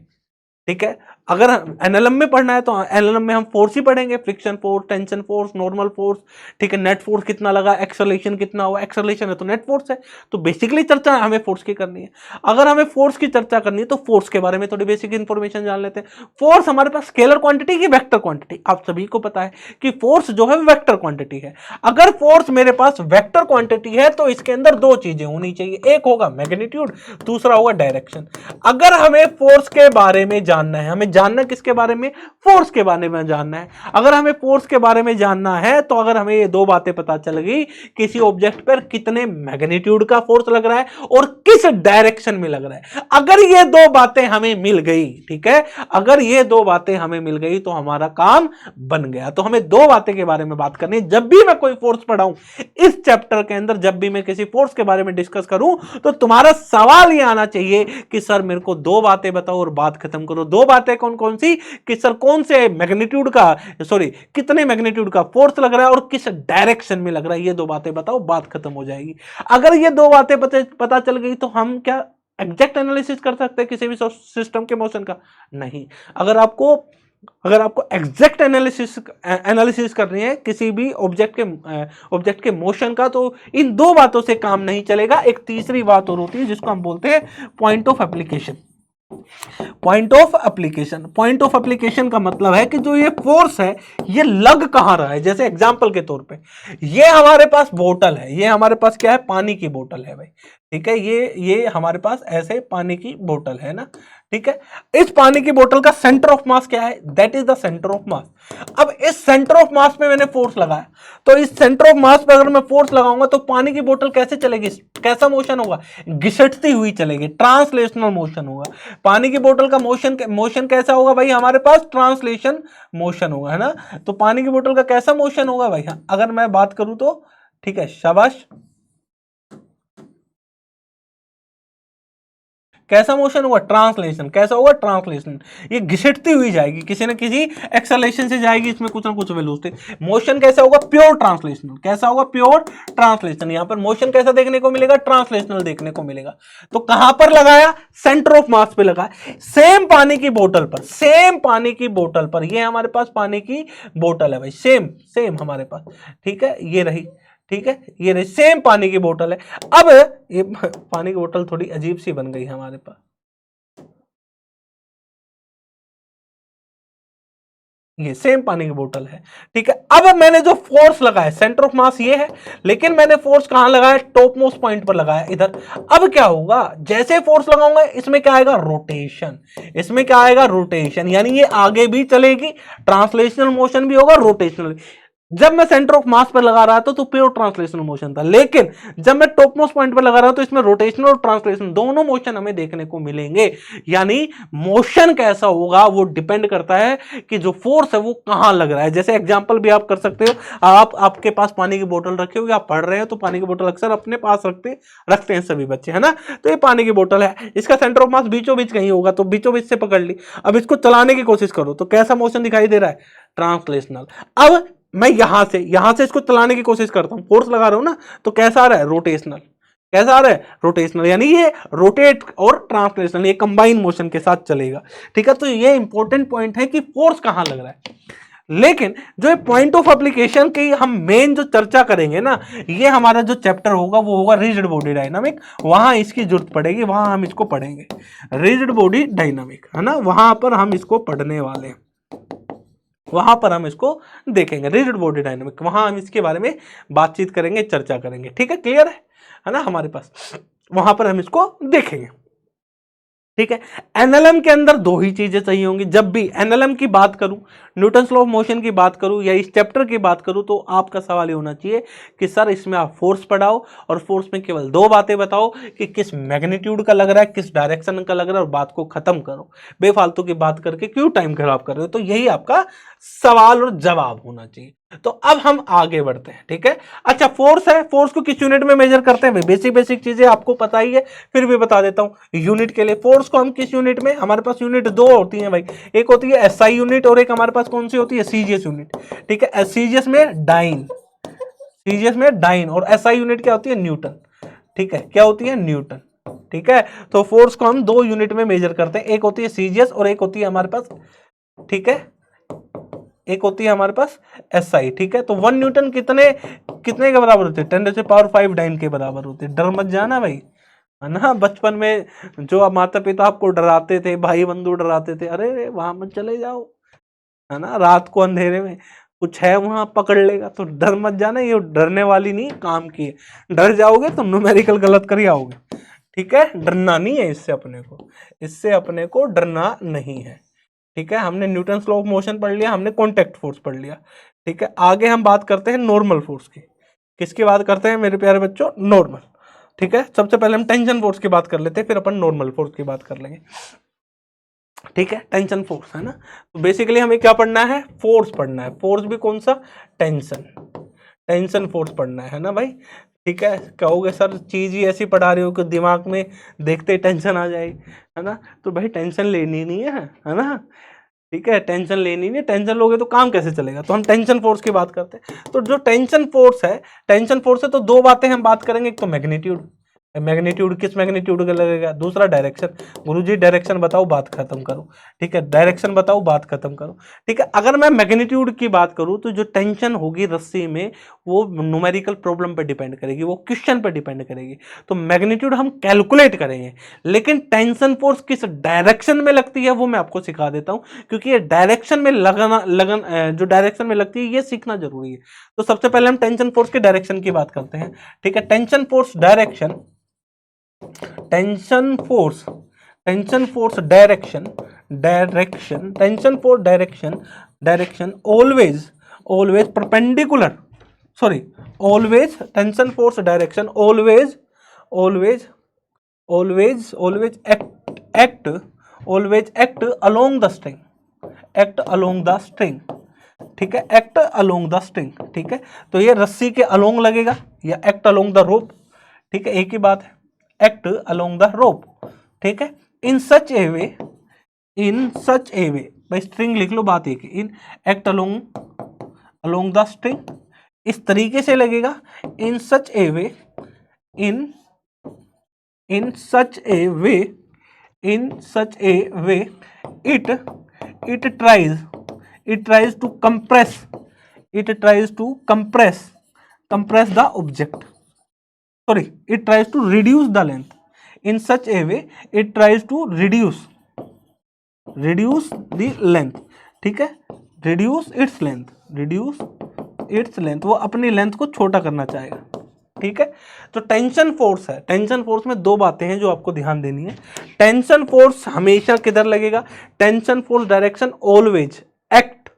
ठीक है। अगर एनएलएम में पढ़ना है तो एनएलएम में हम फोर्स ही पढ़ेंगे, friction force, tension force, normal force, ठीक है, नेट फोर्स कितना लगा, एक्सेलरेशन कितना हुआ, एक्सेलरेशन है तो नेट फोर्स है। तो बेसिकली चर्चा हमें फोर्स की करनी है। अगर हमें फोर्स की चर्चा करनी है तो फोर्स के बारे में थोड़ी बेसिक इंफॉर्मेशन जान लेते हैं। फोर्स हमारे पास स्केलर क्वांटिटी की वेक्टर क्वांटिटी, आप सभी को पता है कि फोर्स जो है वेक्टर क्वांटिटी है। अगर फोर्स मेरे पास वेक्टर क्वांटिटी है तो इसके अंदर दो चीजें होनी चाहिए, एक होगा मैग्नीट्यूड, दूसरा होगा डायरेक्शन। अगर हमें फोर्स के बारे में जानना है, हमें जानना किसके बारे में, फोर्स के बारे में जानना है। अगर हमें फोर्स के बारे में जानना है तो अगर हमें ये दो बातें पता चल गई, किसी ऑब्जेक्ट पर कितने मैग्नीट्यूड का फोर्स लग रहा है और किस डायरेक्शन में लग रहा है, अगर ये दो बातें हमें मिल गई, ठीक है, अगर ये दो बातें हमें मिल गई तो हमारा काम बन गया। तो हमें दो बातें के बारे में बात करनी है। जब भी मैं कोई फोर्स पढ़ाऊं इस चैप्टर के अंदर, जब भी मैं किसी फोर्स के बारे में डिस्कस करूं तो तुम्हारा सवाल ये आना चाहिए कि सर मेरे को दो बातें बताओ और बात खत्म करो। दो बातें कौन कौन सी, कि सर कौन से मैग्नीट्यूड का, सॉरी कितने मैग्नीट्यूड का फोर्स लग रहा है और किस डायरेक्शन में लग रहा है, ये दो बातें बताओ, बात खत्म हो जाएगी। अगर ये दो बातें पता चल गई तो हम क्या एग्जैक्ट एनालिसिस कर सकते हैं किसी भी सिस्टम के मोशन का? नहीं। अगर आपको एग्जैक्ट एनालिसिस करनी है किसी भी ऑब्जेक्ट के मोशन का तो इन दो बातों से काम नहीं चलेगा। एक तीसरी बात और होती है जिसको हम बोलते हैं point of application. Point of application का मतलब है कि जो ये फोर्स है ये लग कहां रहा है। जैसे एग्जांपल के तौर पे ये हमारे पास बोतल है, ये हमारे पास क्या है, पानी की बोतल है भाई, ठीक है, ये हमारे पास ऐसे पानी की बोतल है ना, ठीक है। इस पानी की बोतल का सेंटर ऑफ मास क्या है, that is the centre of mass. अब इस सेंटर ऑफ मास पे मैंने फोर्स लगाया, तो इस सेंटर ऑफ मास पे अगर मैं फोर्स लगाऊंगा तो पानी की बोतल कैसे चलेगी, कैसा मोशन होगा, घिसटती हुई चलेगी, ट्रांसलेशनल मोशन होगा। पानी की बोतल का मोशन कैसा होगा भाई, हमारे पास ट्रांसलेशन मोशन होगा, है ना। तो पानी की बोतल का कैसा मोशन होगा भाई, अगर मैं बात करूं तो, ठीक है, शाबाश, कैसा मोशन होगा, ट्रांसलेशन। कैसा होगा, ट्रांसलेशन। ये घिसटती हुई जाएगी, किसी न किसी एक्सेलरेशन से जाएगी, इसमें कुछ ना कुछ वेलोसिटी। मोशन कैसा होगा, प्योर ट्रांसलेशनल। कैसा होगा, प्योर ट्रांसलेशन। यहां पर मोशन कैसा देखने को मिलेगा, ट्रांसलेशनल देखने को मिलेगा। तो कहां पर लगाया, सेंटर ऑफ मास पे लगाया। सेम पानी की बोतल पर, सेम पानी की बोतल पर, ये हमारे पास पानी की बोतल है भाई, सेम हमारे पास, ठीक है, ये रही, ठीक है, ये रही सेम पानी की बोतल है। अब ये पानी की बोतल थोड़ी अजीब सी बन गई है हमारे पास, ये सेम पानी की बोतल है, ठीक है। अब मैंने जो फोर्स लगाया, सेंटर ऑफ मास ये है, लेकिन मैंने फोर्स कहां लगाया, टॉप मोस्ट पॉइंट पर लगाया, इधर। अब क्या होगा, जैसे फोर्स लगाऊंगा इसमें क्या आएगा, रोटेशन। इसमें क्या आएगा, रोटेशन, यानी ये आगे भी चलेगी, ट्रांसलेशनल मोशन भी होगा, रोटेशनल। जब मैं सेंटर ऑफ मास पर लगा रहा था तो प्योर ट्रांसलेशनल मोशन था, लेकिन जब मैं टॉप मोस्ट पॉइंट पर लगा रहा हूं तो इसमें रोटेशनल और ट्रांसलेशन दोनों मोशन हमें देखने को मिलेंगे। यानी मोशन कैसा होगा वो डिपेंड करता है कि जो फोर्स है वो कहां लग रहा है। जैसे एग्जांपल भी आप कर सकते हो, आपके पास पानी की बोतल रखी होगी, आप पढ़ रहे हो तो पानी की बोतल अक्सर अपने पास रखते हैं सभी बच्चे, है ना। तो ये पानी की बोतल है, इसका सेंटर ऑफ मास बीचों बीच कहीं होगा, तो बीचों बीच से पकड़ ली। अब इसको चलाने की कोशिश करो तो कैसा मोशन दिखाई दे रहा है, ट्रांसलेशनल। अब मैं यहां से इसको चलाने की कोशिश करता हूं, फोर्स लगा रहा हूं ना, तो कैसा आ रहा है, रोटेशनल। कैसा आ रहा है, रोटेशनल। यानी ये रोटेट और ट्रांसलेशनल ये कंबाइन मोशन के साथ चलेगा, ठीक है। तो ये इंपॉर्टेंट पॉइंट है कि फोर्स कहां लग रहा है। लेकिन जो पॉइंट ऑफ एप्लीकेशन की हम मेन जो चर्चा करेंगे ना, ये हमारा जो चैप्टर होगा वो होगा रिजिड बॉडी डायनामिक। वहां इसकी जरूरत पड़ेगी, वहां हम इसको पढ़ेंगे, रिजिड बॉडी डायनामिक, है ना। वहां पर हम इसको पढ़ने वाले हैं, वहां पर हम इसको देखेंगे, रिजिड बॉडी डायनामिक। वहां हम इसके बारे में बातचीत करेंगे, चर्चा करेंगे, ठीक है। क्लियर है ना हमारे पास, वहां पर हम इसको देखेंगे, ठीक है। एनएलएम के अंदर दो ही चीजें चाहिए होंगी। जब भी एनएलएम की बात करूं, न्यूटन्स लॉ ऑफ मोशन की बात करूं या इस चैप्टर की बात करूं, तो आपका सवाल ये होना चाहिए कि सर इसमें आप फोर्स पढ़ाओ और फोर्स में केवल दो बातें बताओ कि किस मैग्नीट्यूड का लग रहा है, किस डायरेक्शन का लग रहा है, और बात को खत्म करो। बेफालतू की बात करके क्यों टाइम खराब कर रहे हो। तो यही आपका सवाल और जवाब होना चाहिए। तो अब हम आगे बढ़ते हैं, ठीक है। अच्छा, फोर्स है, फोर्स को किस यूनिट में मेजर करते हैं, बेसिक बेसिक चीजें आपको पता ही है, फिर भी बता देता हूं। यूनिट के लिए फोर्स को हम किस यूनिट में, हमारे पास यूनिट दो होती है भाई, एक होती है एसआई यूनिट और एक हमारे पास कौन सी होती है, सीजीएस यूनिट, ठीक है। सीजीएस में डाइन, सीजीएस में डाइन, और एसआई यूनिट क्या होती है, न्यूटन, ठीक है। क्या होती है, न्यूटन, ठीक है। तो फोर्स को हम दो यूनिट में मेजर करते हैं, एक होती है सीजीएस और एक होती है हमारे पास, ठीक है, एक होती है हमारे पास एसआई, ठीक है। तो 1 न्यूटन कितने कितने के बराबर होते हैं, 10⁻⁵ डाइन के बराबर होते हैं। डर मत जाना भाई, है ना। बचपन में जो माता पिता आपको डराते थे, भाई बंधु डराते थे, अरे वहां मत चले जाओ, है ना, रात को अंधेरे में कुछ है वहां पकड़ लेगा, तो डर मत जाना। ये डरने वाली नहीं काम की है, डर जाओगे तो न्यूमेरिकल गलत कर आओगे, ठीक है। डरना नहीं है इससे, अपने को इससे अपने को डरना नहीं है, ठीक है। हमने न्यूटन्स लॉ ऑफ मोशन पढ़ लिया, हमने कॉन्टैक्ट फोर्स पढ़ लिया, ठीक है। आगे हम बात करते हैं नॉर्मल फोर्स की। किसकी बात करते हैं मेरे प्यारे बच्चों, नॉर्मल, ठीक है। सबसे पहले हम टेंशन फोर्स की बात कर लेते हैं, फिर अपन नॉर्मल फोर्स की बात कर लेंगे, ठीक है। टेंशन फोर्स, है ना। तो बेसिकली हमें क्या पढ़ना है, फोर्स पढ़ना है। फोर्स भी कौन सा, टेंशन, टेंशन फोर्स पढ़ना है ना भाई, ठीक है। कहोगे सर चीज ही ऐसी पढ़ा रहे हो कि दिमाग में देखते ही टेंशन आ जाए, है ना। तो भाई टेंशन लेनी नहीं है ना, ठीक है। टेंशन लेनी नहीं, टेंशन लोगे तो काम कैसे चलेगा। तो हम टेंशन फोर्स की बात करते हैं। तो जो टेंशन फोर्स है, टेंशन फोर्स है तो दो बातें हम बात करेंगे, एक तो मैग्नीट्यूड, मैग्नीट्यूड किस मैग्नीट्यूड का लगेगा, दूसरा डायरेक्शन। गुरुजी डायरेक्शन बताओ, बात खत्म करो, ठीक है। डायरेक्शन बताओ, बात खत्म करो, ठीक है। अगर मैं मैग्नीट्यूड की बात करूं तो जो टेंशन होगी रस्सी में वो न्यूमेरिकल प्रॉब्लम पे डिपेंड करेगी, वो क्वेश्चन पे डिपेंड करेगी। तो मैग्नीट्यूड हम कैलकुलेट करेंगे, लेकिन टेंशन फोर्स किस डायरेक्शन में लगती है वो मैं आपको सिखा देता हूं, क्योंकि ये डायरेक्शन में जो डायरेक्शन में लगती है ये सीखना जरूरी है। तो सबसे पहले हम टेंशन फोर्स के डायरेक्शन की बात करते हैं, ठीक है। Tension force direction, tension force, tension force direction, direction, tension force direction, direction always, always perpendicular, sorry, always tension force direction always, always, always, always act, always act along the string, act along the string, ठीक है। Act along the string, ठीक है। तो ये रस्सी के along लगेगा या एक्ट अलोंग द रोप, ठीक है, एक ही बात है, एक्ट अलोंग द रोप, ठीक है। इन such a way, in such a वे, भाई स्ट्रिंग लिख लो, बात एक है, in act along, along the string, इस तरीके से लगेगा। In such a way, in in such a way, in such a way, it it tries, it tries to compress, it tries to compress the object, sorry, it tries to reduce the length. In such a way it tries to reduce the length, ठीक है, reduce its length, reduce its length, वो अपनी length को छोटा करना चाहेगा, ठीक है। तो टेंशन फोर्स है, टेंशन फोर्स में दो बातें हैं जो आपको ध्यान देनी है। टेंशन फोर्स हमेशा किधर लगेगा, tension force direction always act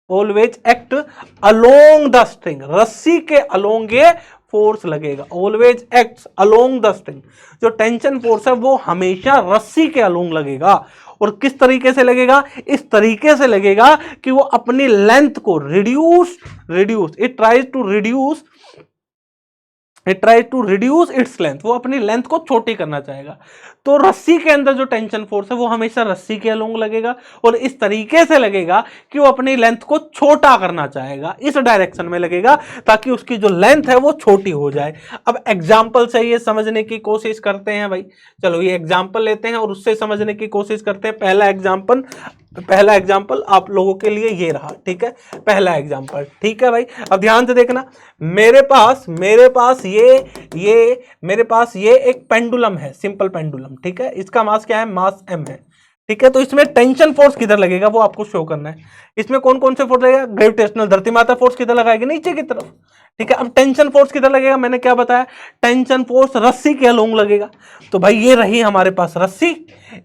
always act along the string, रस्सी के अलोंग ये फोर्स लगेगा, always act along the string. जो टेंशन फोर्स है वो हमेशा रस्सी के अलोंग लगेगा। और किस तरीके से लगेगा? इस तरीके से लगेगा कि वो अपनी लेंथ को reduce it tries to reduce its length, वो अपनी लेंथ को छोटी करना चाहेगा। तो रस्सी के अंदर जो टेंशन फोर्स है वो हमेशा रस्सी के अलोंग लगेगा और इस तरीके से लगेगा कि वो अपनी लेंथ को छोटा करना चाहेगा, इस डायरेक्शन में लगेगा ताकि उसकी जो लेंथ है वो छोटी हो जाए। अब एग्जाम्पल से ये समझने की कोशिश करते हैं भाई, चलो ये एग्जाम्पल लेते हैं और उससे समझने की कोशिश करते हैं। पहला एग्जाम्पल आप लोगों के लिए ये रहा, ठीक है, पहला एग्जाम्पल, ठीक है भाई। अब ध्यान से देखना, मेरे पास ये एक पेंडुलम है, सिंपल पेंडुलम, ठीक है, इसका मास क्या है? मास m है, ठीक है। तो इसमें टेंशन फोर्स किधर लगेगा वो आपको शो करना है। इसमें कौन कौन से फोर्स लगेगा? ग्रेविटेशनल, धरती माता फोर्स किधर लगाएगी? नीचे की तरफ, ठीक है। अब टेंशन फोर्स किधर लगेगा? मैंने क्या बताया? टेंशन फोर्स रस्सी के अलोंग लगेगा। तो भाई ये रही हमारे पास रस्सी,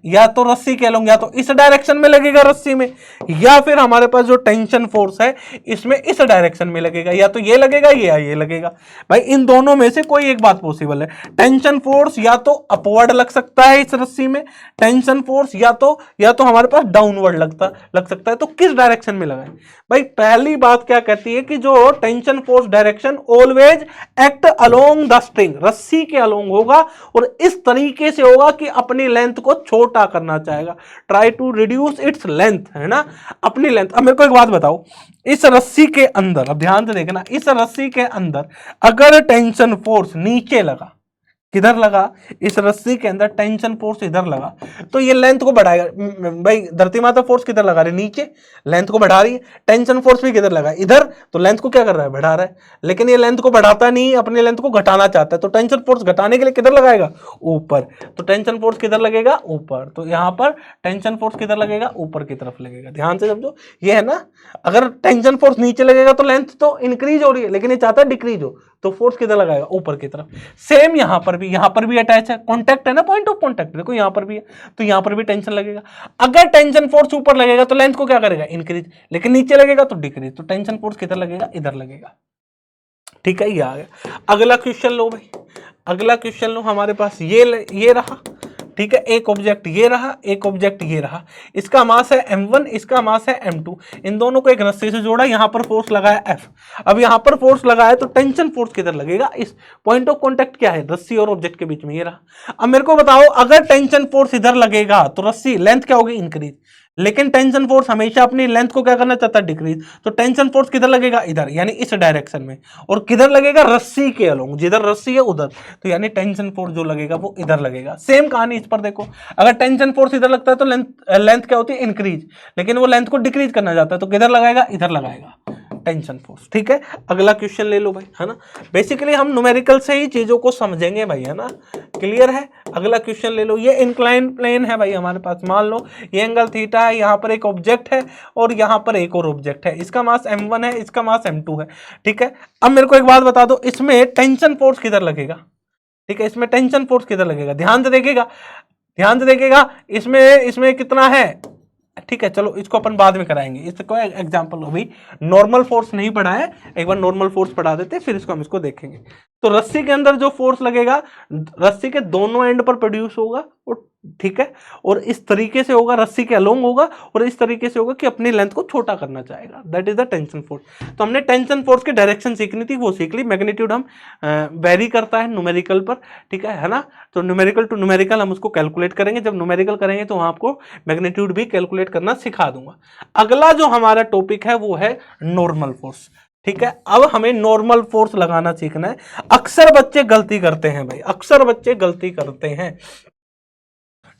या तो रस्सी के अलोंग, या तो इस डायरेक्शन में लगेगा रस्सी में, या फिर हमारे पास जो टेंशन फोर्स है इसमें इस डायरेक्शन में लगेगा, या तो ये लगेगा या ये लगेगा। भाई इन दोनों में से कोई एक बात पॉसिबल है। टेंशन फोर्स या तो अपवर्ड लग सकता है इस रस्सी में, टेंशन फोर्स या तो हमारे पास डाउनवर्ड लग सकता है। तो किस डायरेक्शन में लगाएं? भाई पहली बात क्या कहती है कि जो tension force direction always act along the string, रस्सी के अलोंग होगा और इस तरीके से होगा कि अपनी लेंथ को छोटा करना चाहेगा, try to reduce its length, है ना, अपनी लेंथ। अब मेरे को एक बात बताओ, इस रस्सी के अंदर, अब ध्यान से देखना, इस रस्सी के अंदर अगर टेंशन फोर्स नीचे लगा, किधर लगा? इस रस्सी के अंदर टेंशन फोर्स इधर लगा, तो ये लेंथ को बढ़ाएगा। भाई धरती माता फोर्स किधर लगा रही? नीचे, लेंथ को बढ़ा रही है। टेंशन फोर्स भी किधर लगा? इधर, तो लेंथ को क्या कर रहा है? बढ़ा रहा है। लेकिन ये लेंथ को बढ़ाता नहीं, अपनी लेंथ को घटाना चाहता है, तो टेंशन फोर्स घटाने के लिए किधर लगाएगा? ऊपर। तो टेंशन फोर्स किधर लगेगा? ऊपर। तो यहां पर टेंशन फोर्स किधर लगेगा? ऊपर की तरफ लगेगा। ध्यान से समझो, ये है ना, अगर टेंशन फोर्स नीचे लगेगा तो लेंथ तो इंक्रीज हो रही है, लेकिन ये चाहता है डिक्रीज हो, तो फोर्स किधर लगाएगा? ऊपर की तरफ। सेम यहां पर भी अटैच है, कॉन्टैक्ट है ना, पॉइंट ऑफ कॉन्टैक्ट, देखो यहां पर भी है, तो यहां पर भी टेंशन लगेगा। अगर टेंशन फोर्स ऊपर लगेगा तो लेंथ को क्या करेगा? इंक्रीज, लेकिन नीचे लगेगा तो डिक्रीज, तो टेंशन फोर्स किधर लगेगा? इधर लगेगा, ठीक है। ये आ गया। अगला क्वेश्चन लो भाई, अगला क्वेश्चन लो, हमारे पास ये रहा, ठीक है, एक ऑब्जेक्ट ये रहा, एक ऑब्जेक्ट ये रहा, इसका मास है m1, इसका मास है m2, इन दोनों को एक रस्सी से जोड़ा, यहां पर फोर्स लगाया F। अब यहां पर फोर्स लगाया तो टेंशन फोर्स किधर लगेगा? इस पॉइंट ऑफ कांटेक्ट क्या है? रस्सी और ऑब्जेक्ट के बीच में ये रहा। अब मेरे को बताओ, अगर टेंशन फोर्स इधर लगेगा तो रस्सी लेंथ क्या होगी? इंक्रीज, लेकिन टेंशन फोर्स हमेशा अपनी लेंथ को क्या करना चाहता है? डिक्रीज। तो टेंशन फोर्स किधर लगेगा? इधर, यानी इस डायरेक्शन में। और किधर लगेगा? रस्सी के अलोंग, जिधर रस्सी है उधर, तो यानी टेंशन फोर्स जो लगेगा वो इधर लगेगा। सेम कहानी इस पर देखो, अगर टेंशन फोर्स इधर लगता है तो लेंथ क्या होती है? इंक्रीज, लेकिन वो लेंथ को डिक्रीज करना चाहता है, तो किधर लगाएगा? इधर लगाएगा टेंशन फोर्स, ठीक है। अगला क्वेश्चन ले लो भाई, है ना, बेसिकली हम न्यूमेरिकल से ही चीजों को समझेंगे भाई, है ना, क्लियर है। अगला क्वेश्चन ले लो, ये इंक्लाइन प्लेन है भाई हमारे पास, मान लो ये एंगल थीटा है, यहाँ पर एक ऑब्जेक्ट है और यहाँ पर एक और ऑब्जेक्ट है, इसका मास m1 है, इसका मास m2 है, ठीक है। अब मेरे को एक बात बता दो, इसमें टेंशन फोर्स किधर लगेगा? ठीक है, इसमें टेंशन फोर्स किधर लगेगा? ध्यान से देखिएगा, इसमें कितना है? ठीक है, चलो इसको अपन बाद में कराएंगे, इसको एग्जांपल अभी नॉर्मल फोर्स नहीं पढ़ा है, एक बार नॉर्मल फोर्स पढ़ा देते फिर इसको देखेंगे। तो रस्सी के अंदर जो फोर्स लगेगा, रस्सी के दोनों एंड पर प्रोड्यूस होगा, और ठीक है, और इस तरीके से होगा, रस्सी के अलोंग होगा, और इस तरीके से होगा कि अपनी लेंथ को छोटा करना चाहेगा, that is the tension force. तो हमने टेंशन फोर्स की डायरेक्शन सीखनी थी, वो सीख ली। मैग्नीट्यूड हम वेरी करता है न्यूमेरिकल पर, ठीक है ना, तो न्यूमेरिकल टू न्यूमेरिकल हम उसको कैलकुलेट करेंगे, जब न्यूमेरिकल करेंगे तो आपको मैग्नीट्यूड भी कैलकुलेट करना सिखा दूंगा। अगला जो हमारा टॉपिक है वो है नॉर्मल फोर्स, ठीक है। अब हमें नॉर्मल फोर्स लगाना सीखना है। अक्सर बच्चे गलती करते हैं भाई, अक्सर बच्चे गलती करते हैं,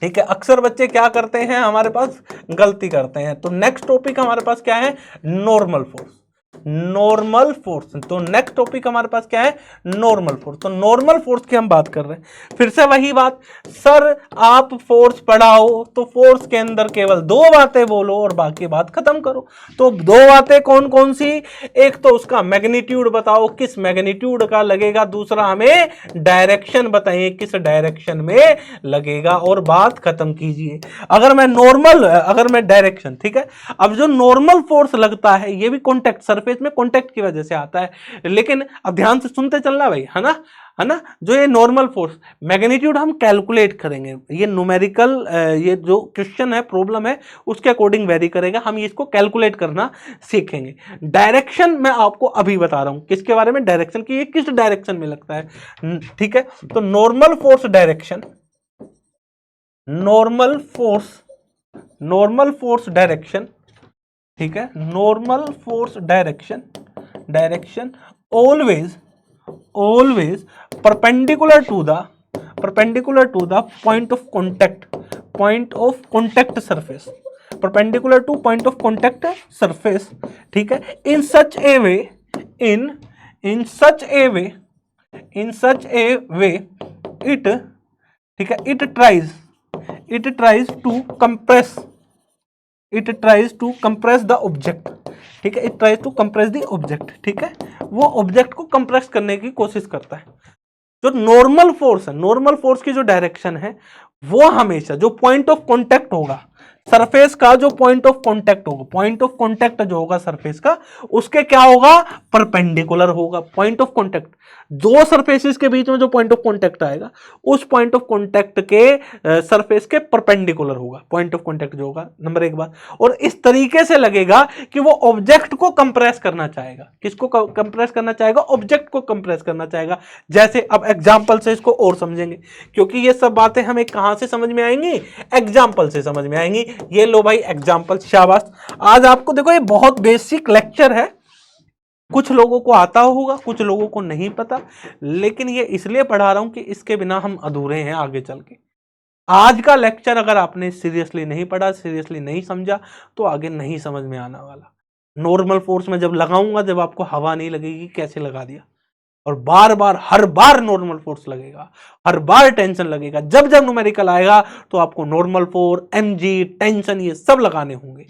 ठीक है, अक्सर बच्चे क्या करते हैं, हमारे पास गलती करते हैं। तो नेक्स्ट टॉपिक हमारे पास क्या है? Normal force. Normal force. तो नेक्स्ट टॉपिक हमारे पास क्या है, नॉर्मल फोर्स। तो नॉर्मल फोर्स की हम बात कर रहे हैं। फिर से वही बात, सर आप फोर्स पढ़ाओ तो फोर्स के अंदर केवल दो बातें बोलो और बाकी बात खत्म करो। तो दो बातें कौन कौन सी, एक तो उसका मैग्नीट्यूड बताओ किस मैग्नीट्यूड का लगेगा, दूसरा हमें डायरेक्शन बताइए किस डायरेक्शन में लगेगा, और बात खत्म कीजिए। अगर मैं डायरेक्शन, ठीक है, अब जो नॉर्मल फोर्स लगता है ये भी कॉन्टेक्ट, सरफेस में कॉन्टेक्ट की वजह से आता है, लेकिन अब ध्यान से सुनते चलना भाई, है ना, है ना। जो ये नॉर्मल फोर्स मैग्नीट्यूड हम कैलकुलेट करेंगे, ये न्यूमेरिकल, ये जो क्वेश्चन है, प्रॉब्लम है, उसके अकॉर्डिंग वेरी करेगा, हम इसको कैलकुलेट करना सीखेंगे। डायरेक्शन मैं आपको अभी बता रहा हूं किसके बारे में, डायरेक्शन की, ये किस डायरेक्शन में लगता है, ठीक है। तो normal force direction, normal force, normal force direction, ठीक है, normal force direction, direction always, always perpendicular to the, perpendicular to the point of contact, point of contact surface, perpendicular to point of contact surface, ठीक है, इन such a way, in such a way, in such a way, it, ठीक है, it tries to compress, it tries to compress the object, ठीक है, it tries to compress the object, ठीक है, वो object को कंप्रेस करने की कोशिश करता है। जो नॉर्मल फोर्स है, नॉर्मल फोर्स की जो डायरेक्शन है वो हमेशा जो पॉइंट ऑफ कॉन्टैक्ट होगा सरफेस का, जो पॉइंट ऑफ कॉन्टैक्ट होगा, पॉइंट ऑफ कॉन्टैक्ट जो होगा सरफेस का, उसके क्या होगा, परपेंडिकुलर होगा। पॉइंट ऑफ कॉन्टैक्ट, दो सरफेसेस के बीच में जो पॉइंट ऑफ कॉन्टैक्ट आएगा उस पॉइंट ऑफ कॉन्टैक्ट के सरफेस के परपेंडिकुलर होगा, पॉइंट ऑफ कॉन्टैक्ट जो होगा, नंबर एक बात। और इस तरीके से लगेगा कि वो ऑब्जेक्ट को कंप्रेस करना चाहेगा, किसको कंप्रेस करना चाहेगा, ऑब्जेक्ट को कंप्रेस करना चाहेगा। जैसे अब एग्जांपल से इसको और समझेंगे, क्योंकि ये सब बातें हमें कहां से समझ में आएंगी, एग्जांपल से समझ में आएंगी। ये लो भाई एग्जांपल, शाबाश। आज आपको देखो ये बहुत बेसिक लेक्चर है, कुछ लोगों को आता होगा, कुछ लोगों को नहीं पता, लेकिन ये इसलिए पढ़ा रहा हूं कि इसके बिना हम अधूरे हैं आगे चल के। आज का लेक्चर अगर आपने सीरियसली नहीं पढ़ा, सीरियसली नहीं समझा, तो आगे नहीं समझ में आने वाला। नॉर्मल फोर्स में जब लगाऊंगा, जब आपको हवा नहीं लगेगी, कैसे लगा दिया, और बार बार हर बार नॉर्मल फोर्स लगेगा, हर बार टेंशन लगेगा। जब जब न्यूमेरिकल आएगा तो आपको नॉर्मल फोर्स, एमजी, टेंशन, ये सब लगाने होंगे,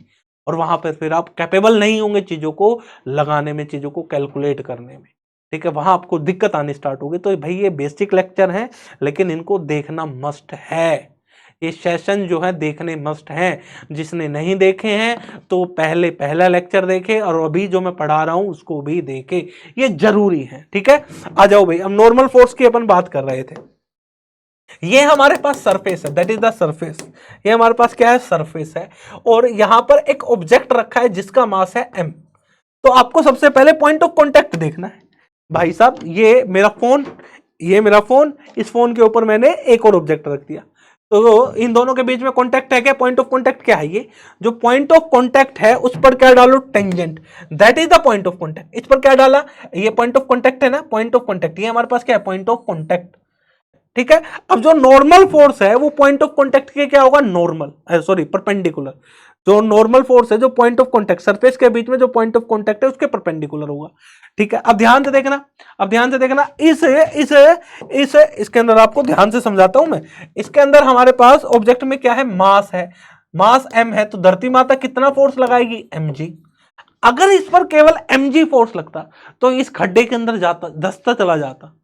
और वहां पर फिर आप कैपेबल नहीं होंगे चीजों को लगाने में, चीजों को कैलकुलेट करने में, ठीक है, वहां आपको दिक्कत आनी स्टार्ट होगी। तो भाई ये बेसिक लेक्चर है, लेकिन इनको देखना मस्ट है, ये सेशन जो है देखने मस्ट हैं। जिसने नहीं देखे हैं तो पहले पहला लेक्चर देखे, और अभी जो मैं पढ़ा रहा हूं उसको भी देखे, ये जरूरी है, ठीक है। आ जाओ भाई, अब नॉर्मल फोर्स की अपन बात कर रहे थे। ये हमारे पास सरफेस है, दैट इज द सरफेस, ये हमारे पास क्या है, सरफेस है, और यहां पर एक ऑब्जेक्ट रखा है जिसका मास है m। तो आपको सबसे पहले पॉइंट ऑफ कॉन्टैक्ट देखना है भाई साहब। ये मेरा फोन, ये मेरा फोन, इस फोन के ऊपर मैंने एक और ऑब्जेक्ट रख दिया, तो इन दोनों के बीच में कॉन्टैक्ट है क्या, पॉइंट ऑफ कॉन्टैक्ट क्या है, ये जो पॉइंट ऑफ कॉन्टैक्ट है उस पर क्या डालो, tangent, that is the point of contact. इस पर क्या डाला, ये पॉइंट ऑफ कॉन्टैक्ट है ना, पॉइंट ऑफ कॉन्टैक्ट, ये हमारे पास क्या है, पॉइंट ऑफ कॉन्टैक्ट, ठीक है। अब जो नॉर्मल फोर्स है वो पॉइंट ऑफ कॉन्टैक्ट के क्या होगा, नॉर्मल, सॉरी परपेंडिकुलर। जो नॉर्मल फोर्स है, जो पॉइंट ऑफ कॉन्टैक्ट सरफेस के बीच में जो पॉइंट ऑफ कॉन्टैक्ट है उसके परपेंडिकुलर होगा, ठीक है। अब ध्यान से देखना, अब ध्यान से देखना, इसके अंदर आपको ध्यान से समझाता हूं मैं। इसके अंदर हमारे पास ऑब्जेक्ट में क्या है, मास है, मास m है, तो धरती माता कितना फोर्स लगाएगी, mg। अगर इस पर केवल mg फोर्स लगता तो इस खड्डे के अंदर जाता, धंसता चला जाता,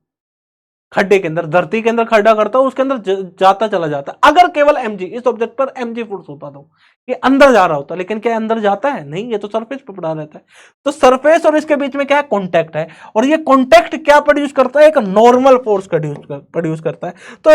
खड्डे के अंदर, धरती के अंदर खड्डा करता हूं उसके अंदर जाता चला जाता। अगर केवल mg, इस ऑब्जेक्ट पर mg फोर्स होता तो ये अंदर जा रहा होता, लेकिन क्या अंदर जाता है, नहीं, ये तो सरफेस पे पड़ा रहता है। तो सरफेस और इसके बीच में क्या है, कॉन्टैक्ट है, और ये कॉन्टैक्ट क्या प्रोड्यूस करता है, एक नॉर्मल फोर्स प्रोड्यूस करता है। तो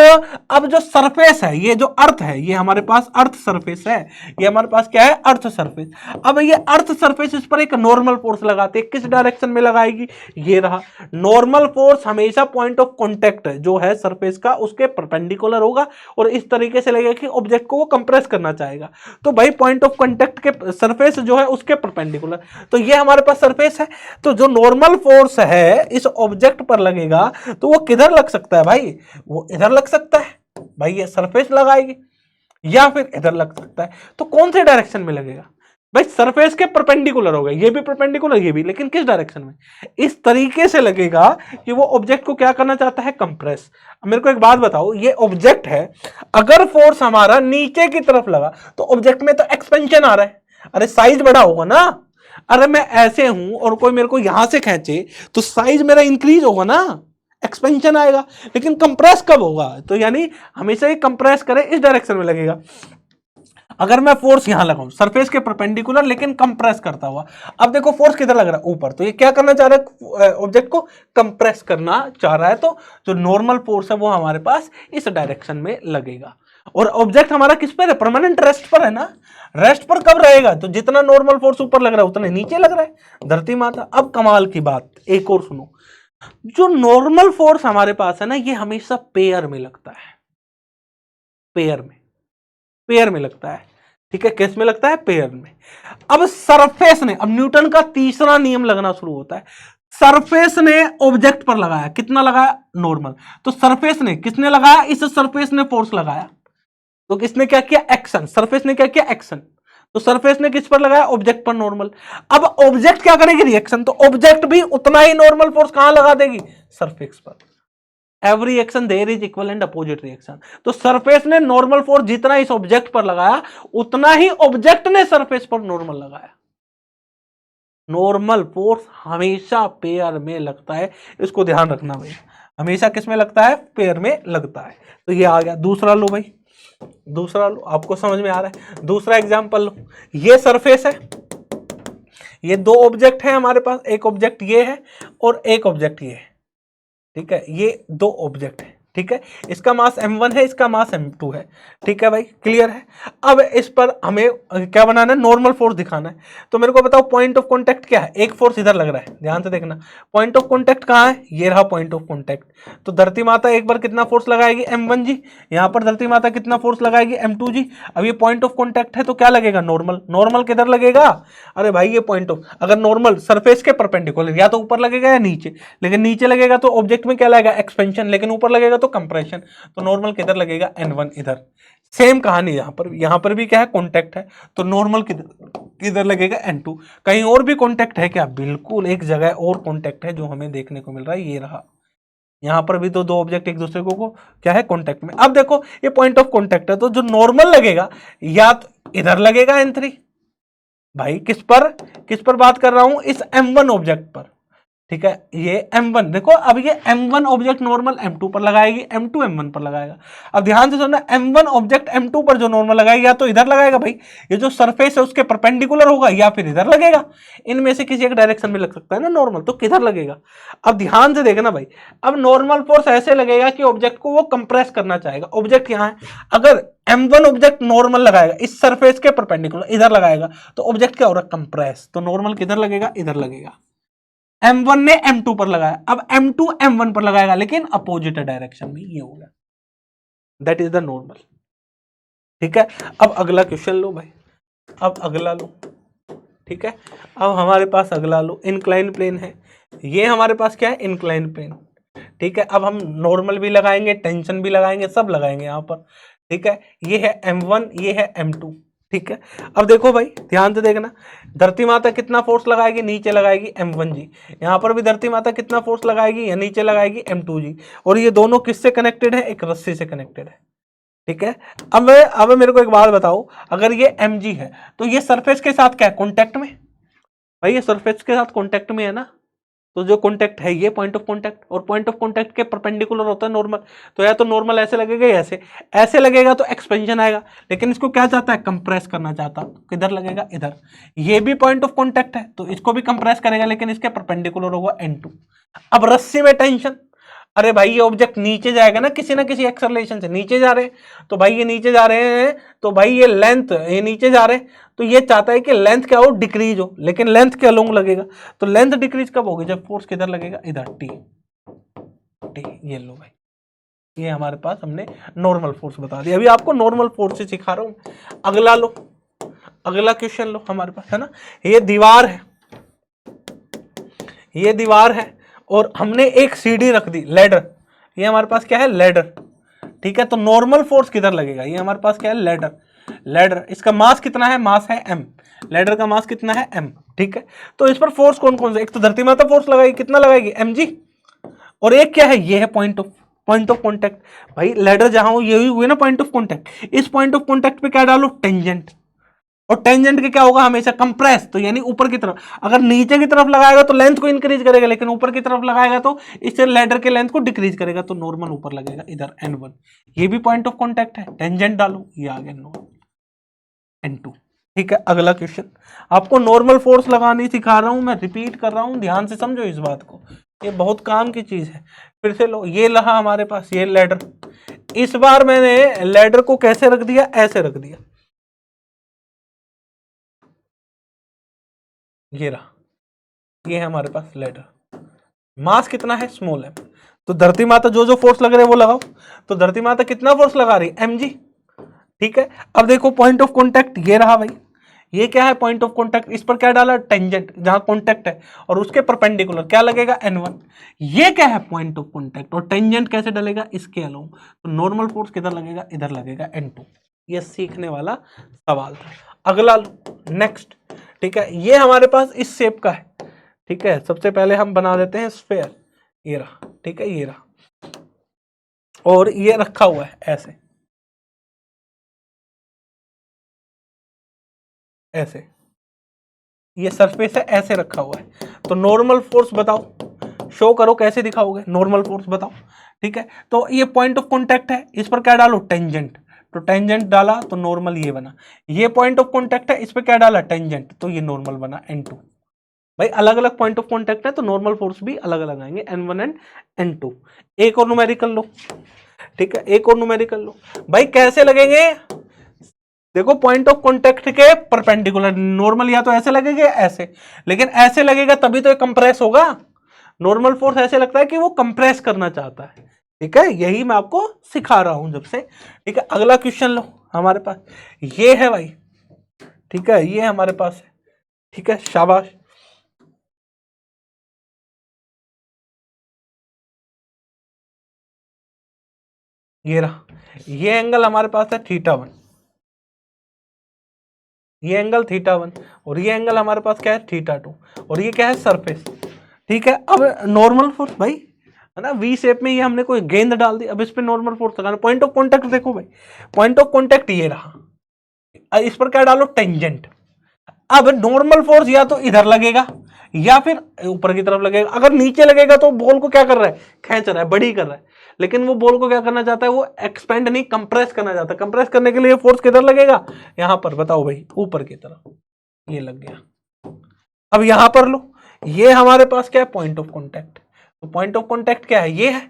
अब जो सरफेस है, ये जो अर्थ है, ये हमारे पास अर्थ सरफेस है, ये हमारे पास क्या है, अर्थ सरफेस। अब ये अर्थ सरफेस, इस पर एक नॉर्मल फोर्स लगाते हैं, किस डायरेक्शन में लगाएगी, ये रहा। नॉर्मल फोर्स हमेशा पॉइंट ऑफ कॉन्टैक्ट जो है सरफेस का उसके परपेंडिकुलर होगा, और इस तरीके से लगेगा कि ऑब्जेक्ट को वो कंप्रेस करना चाहेगा। तो भाई पॉइंट ऑफ कांटेक्ट के सरफेस जो है उसके परपेंडिकुलर, तो ये हमारे पास सरफेस है। तो जो नॉर्मल फोर्स है इस ऑब्जेक्ट पर लगेगा तो वो किधर लग सकता है भाई, वो इधर लग सकता है भाई, ये सरफेस लगाएगी, या फिर इधर लग सकता है। तो कौन से डायरेक्शन में लगेगा, भाई सरफेस के परपेंडिकुलर होगा, ये भी परपेंडिकुलर ये भी, लेकिन किस डायरेक्शन में, इस तरीके से लगेगा कि वो ऑब्जेक्ट को क्या करना चाहता है, कंप्रेस। मेरे को एक बात बताओ, ये ऑब्जेक्ट है, अगर फोर्स हमारा नीचे की तरफ लगा तो ऑब्जेक्ट में तो एक्सपेंशन आ रहा है, अरे साइज बड़ा होगा ना। अरे मैं ऐसे हूं और कोई मेरे को यहां से खींचे तो साइज मेरा इंक्रीज होगा ना, एक्सपेंशन आएगा। लेकिन कंप्रेस कब होगा, तो यानी हमेशा ही कंप्रेस करे इस डायरेक्शन में लगेगा। अगर मैं फोर्स यहां लगाऊं सरफेस के परपेंडिकुलर लेकिन कंप्रेस करता हुआ, अब देखो फोर्स किधर लग रहा है, ऊपर, तो ये क्या करना चाह रहा है, ऑब्जेक्ट को कंप्रेस करना चाह रहा है, तो जो नॉर्मल फोर्स है वो हमारे पास इस डायरेक्शन में लगेगा। और ऑब्जेक्ट हमारा किस पर है, परमानेंट रेस्ट पर है ना, रेस्ट पर कब रहेगा, तो जितना नॉर्मल फोर्स ऊपर लग रहा है उतना नीचे लग रहा है धरती माता। अब कमाल की बात एक और सुनो, जो नॉर्मल फोर्स हमारे पास है ना, ये हमेशा पेयर में लगता है, पेयर में, पेयर में लगता है, ठीक है, किस में लगता है, पेयर में। अब सरफेस ने, अब न्यूटन का तीसरा नियम लगना शुरू होता है, सरफेस ने ऑब्जेक्ट पर लगाया, कितना लगाया, नॉर्मल, तो सरफेस ने, किसने लगाया, इस सरफेस ने फोर्स लगाया, तो किसने क्या किया, एक्शन, सरफेस ने क्या किया, एक्शन, तो सरफेस ने किस पर लगाया, ऑब्जेक्ट पर नॉर्मल। अब ऑब्जेक्ट क्या करेगी, रिएक्शन, तो ऑब्जेक्ट भी उतना ही नॉर्मल फोर्स कहां लगा देगी, सरफेस पर। Every action there is equal and opposite reaction, तो सरफेस ने नॉर्मल फोर्स जितना इस ऑब्जेक्ट पर लगाया उतना ही ऑब्जेक्ट ने सरफेस पर नॉर्मल लगाया। नॉर्मल फोर्स हमेशा पेयर में लगता है, इसको ध्यान रखना भाई, हमेशा किस में लगता है, पेयर में लगता है। तो ये आ गया। दूसरा लो भाई, दूसरा लो, आपको समझ में आ रहा है, दूसरा एग्जांपल लो, ये सरफेस है, ये दो ऑब्जेक्ट है हमारे पास, एक ऑब्जेक्ट ये है और एक ऑब्जेक्ट ये है, ठीक है, ये दो ऑब्जेक्ट है, ठीक है, इसका मास m1 है, इसका मास m2 है, ठीक है भाई, क्लियर है। अब इस पर हमें क्या बनाना है, नॉर्मल फोर्स दिखाना है। तो मेरे को बताओ पॉइंट ऑफ कांटेक्ट क्या है, एक फोर्स इधर लग रहा है, ध्यान से देखना, पॉइंट ऑफ कांटेक्ट कहाँ है, ये रहा पॉइंट ऑफ कांटेक्ट। तो धरती माता एक बार कितना फोर्स लगाएगी, m1 जी, यहाँ पर धरती माता कितना फोर्स लगाएगी, m2 जी। अब ये पॉइंट ऑफ कांटेक्ट है तो क्या लगेगा, नॉर्मल, नॉर्मल किधर लगेगा, अरे भाई ये पॉइंट ऑफ, अगर नॉर्मल सरफेस के परपेंडिकुलर, या तो ऊपर लगेगा या नीचे, लेकिन नीचे लगेगा तो ऑब्जेक्ट में क्या लगेगा, एक्सपेंशन, लेकिन ऊपर लगेगा तो कंप्रेशन, तो नॉर्मल किधर लगेगा, n1 इधर। सेम कहानी यहां पर भी क्या है, कांटेक्ट है, तो नॉर्मल किधर लगेगा, n2। कहीं और भी कांटेक्ट है क्या, बिल्कुल एक जगह और कांटेक्ट है जो हमें देखने को मिल रहा है, ये रहा, यहां पर भी तो दो ऑब्जेक्ट एक दूसरे को क्या है, कांटेक्ट में। अब देखो ये पॉइंट ऑफ कांटेक्ट है, तो जो नॉर्मल लगेगा या तो इधर लगेगा n3, भाई किस पर बात कर रहा हूं, इस m1 ऑब्जेक्ट पर, ठीक है, ये m1 देखो, अब ये m1 ऑब्जेक्ट नॉर्मल m2 पर लगाएगी, m2 m1 पर लगाएगा। अब ध्यान से सुनना, m1 ऑब्जेक्ट m2 पर जो नॉर्मल लगाएगा या तो इधर लगाएगा भाई, ये जो सरफेस है उसके परपेंडिकुलर होगा, या फिर इधर लगेगा, इनमें से किसी एक डायरेक्शन में लग सकता है ना नॉर्मल, तो किधर लगेगा। अब ध्यान से देखना भाई, अब नॉर्मल फोर्स ऐसे लगेगा कि ऑब्जेक्ट को वो कंप्रेस करना चाहेगा, ऑब्जेक्ट यहाँ है, अगर m1 ऑब्जेक्ट नॉर्मल लगाएगा इस सरफेस के परपेंडिकुलर, इधर लगाएगा, तो ऑब्जेक्ट क्या हो रहा है, कंप्रेस, तो नॉर्मल किधर लगेगा, इधर लगेगा। m1 ने m2 पर लगाया, अब m2 m1 पर लगाएगा लेकिन अपोजिट डायरेक्शन में, ये हो गया, दैट इज द नॉर्मल, ठीक है। अब अगला क्वेश्चन लो भाई, अब अगला लो, ठीक है, अब हमारे पास अगला लो, इंक्लाइन प्लेन है, ये हमारे पास क्या है, इंक्लाइन प्लेन, ठीक है। अब हम नॉर्मल भी लगाएंगे, टेंशन भी लगाएंगे, सब लगाएंगे यहां पर, ठीक है, ये है m1, ये है m2, ठीक है। अब देखो भाई ध्यान से देखना, धरती माता कितना फोर्स लगाएगी, नीचे लगाएगी m1 जी, यहां पर भी धरती माता कितना फोर्स लगाएगी, या नीचे लगाएगी m2 जी, और ये दोनों किससे कनेक्टेड है, एक रस्सी से कनेक्टेड है, ठीक है। अब मेरे को एक बात बताओ, अगर ये mg है तो ये सरफेस के साथ क्या है, कॉन्टेक्ट में, भाई ये सरफेस के साथ कॉन्टेक्ट में है ना, तो जो कॉन्टेक्ट है ये पॉइंट ऑफ कॉन्टेक्ट, और पॉइंट ऑफ कॉन्टेक्ट के परपेंडिकुलर होता है नॉर्मल, तो या तो नॉर्मल ऐसे लगेगा या ऐसे लगेगा तो एक्सपेंशन आएगा, लेकिन इसको क्या चाहता है, कंप्रेस करना चाहता, तो किधर लगेगा, इधर। ये भी पॉइंट ऑफ कॉन्टेक्ट है तो इसको भी कंप्रेस करेगा, लेकिन इसके परपेंडिकुलर होगा n2। अब रस्सी में टेंशन, अरे भाई ये ऑब्जेक्ट नीचे जाएगा ना किसी एक्सेलरेशन से, नीचे जा रहे हैं, तो भाई ये नीचे जा रहे हैं, तो भाई ये लेंथ, ये नीचे जा रहे हैं, तो ये चाहता है कि लेंथ क्या हो, डिक्रीज हो, लेकिन लेंथ के अलोंग लगेगा, तो लेंथ डिक्रीज कब होगी, जब फोर्स किधर लगेगा, इधर, टी, ये लो भाई, ये हमारे पास हमने नॉर्मल फोर्स बता दिया। अभी आपको नॉर्मल फोर्स से सिखा रहा हूं। अगला लो, अगला क्वेश्चन लो, हमारे पास है ना, ये दीवार है, ये दीवार है और हमने एक सीढ़ी रख दी, लैडर, ये हमारे पास क्या है, लैडर, ठीक है। तो नॉर्मल फोर्स किधर लगेगा, ये हमारे पास क्या है, लैडर, लैडर, इसका मास कितना है, मास है m, लैडर का मास कितना है m, ठीक है। तो इस पर फोर्स कौन कौन सा, एक तो धरती माता फोर्स लगाएगी, कितना लगाएगी mg, और एक क्या है, ये है पॉइंट ऑफ कॉन्टैक्ट। भाई लैडर जहां हो यही हुए ना पॉइंट ऑफ कॉन्टैक्ट, इस पॉइंट ऑफ कॉन्टैक्ट पे क्या डालो, टेंजेंट, और टेंजेंट के क्या होगा, हमेशा कंप्रेस, तो यानी ऊपर की तरफ। अगर नीचे की तरफ लगाएगा तो लेंथ को इंक्रीज करेगा, लेकिन ऊपर की तरफ लगाएगा तो इससे लैडर के लेंथ को डिक्रीज करेगा, तो नॉर्मल ऊपर लगेगा इधर n1। ये भी पॉइंट ऑफ कॉन्टैक्ट है, टेंजेंट डालो, ये आ गया n2। ठीक है, अगला क्वेश्चन, आपको नॉर्मल फोर्स लगानी सिखा रहा हूं, मैं रिपीट कर रहा हूं, ध्यान से समझो इस बात को, ये बहुत काम की चीज है। फिर से लो, ये रहा हमारे पास ये लैडर, इस बार मैंने लैडर को कैसे रख दिया, ऐसे रख दिया, ये रहा, ये है हमारे पास लैडर, मास कितना है, स्मॉल m। तो धरती माता जो जो फोर्स लग रहे हैं वो लगाओ, तो धरती माता कितना फोर्स लगा रही है, mg, ठीक है। अब देखो पॉइंट ऑफ कॉन्टैक्ट ये रहा भाई, ये क्या है, पॉइंट ऑफ कॉन्टैक्ट, इस पर क्या डाला, टेंजेंट, जहां कॉन्टैक्ट है, और उसके परपेंडिकुलर क्या लगेगा, n1। ये क्या है, पॉइंट ऑफ कॉन्टैक्ट, और टेंजेंट कैसे डलेगा, इसके अलोंग, तो नॉर्मल फोर्स किधर लगेगा, इधर लगेगा, n2। ये सीखने वाला सवाल था। अगला नेक्स्ट, ठीक है, ये हमारे पास इस शेप का है, ठीक है। सबसे पहले हम बना देते हैं स्फेयर, ये रहा, ठीक है, ये रहा, और ये रखा हुआ है ऐसे, ऐसे, ये सरफेस है, ऐसे रखा हुआ है। तो नॉर्मल फोर्स बताओ, शो करो कैसे दिखाओगे, नॉर्मल फोर्स बताओ, ठीक है। तो ये पॉइंट ऑफ कॉन्टैक्ट है, इस पर क्या डालो, टेंजेंट, तो टेंजेंट डाला तो नॉर्मल ये बना। ये पॉइंट ऑफ कॉन्टैक्ट है, इस पर क्या डाला, टेंजेंट, तो ये नॉर्मल बना n2। भाई अलग अलग पॉइंट ऑफ कॉन्टैक्ट है तो नॉर्मल फोर्स भी अलग अलग आएंगे, n1 एंड n2। एक और न्यूमेरिकल लो, ठीक है, एक और न्यूमेरिकल लो। भाई कैसे लगेंगे, देखो पॉइंट ऑफ कॉन्टैक्ट के परपेंडिकुलर, नॉर्मल या तो ऐसे लगेगा ऐसे, लेकिन ऐसे लगेगा तभी तो ये कंप्रेस होगा। नॉर्मल फोर्स ऐसे लगता है कि वो कंप्रेस करना चाहता है, ठीक है, यही मैं आपको सिखा रहा हूं जब से। ठीक है, अगला क्वेश्चन लो, हमारे पास ये है भाई, ठीक है, ये हमारे पास है, ठीक है, शाबाश। ये रहा, ये एंगल हमारे पास है θ1, ये एंगल θ1, और ये एंगल हमारे पास क्या है, θ2, और ये क्या है, सरफेस, ठीक है। अब नॉर्मल फोर्स भाई, है ना, वी शेप में ये हमने कोई गेंद डाल दी, अब इस पे नॉर्मल फोर्स लगाना, पॉइंट ऑफ कॉन्टैक्ट देखो भाई, पॉइंट ऑफ कॉन्टैक्ट ये रहा, इस पर क्या डालो, टेंजेंट। अब नॉर्मल फोर्स या तो इधर लगेगा या फिर ऊपर की तरफ लगेगा। अगर नीचे लगेगा तो बॉल को क्या कर रहा है, खींच रहा है, बड़ी कर रहा है, लेकिन वो बॉल को क्या करना चाहता है, वो एक्सपेंड नहीं, कंप्रेस करना चाहता है। कंप्रेस करने के लिए फोर्स किधर लगेगा, यहां पर, बताओ भाई, ऊपर की तरफ, ये लग गया। अब यहां पर लो, ये हमारे पास क्या है, पॉइंट ऑफ कॉन्टैक्ट, तो पॉइंट ऑफ कॉन्टैक्ट क्या है, ये है,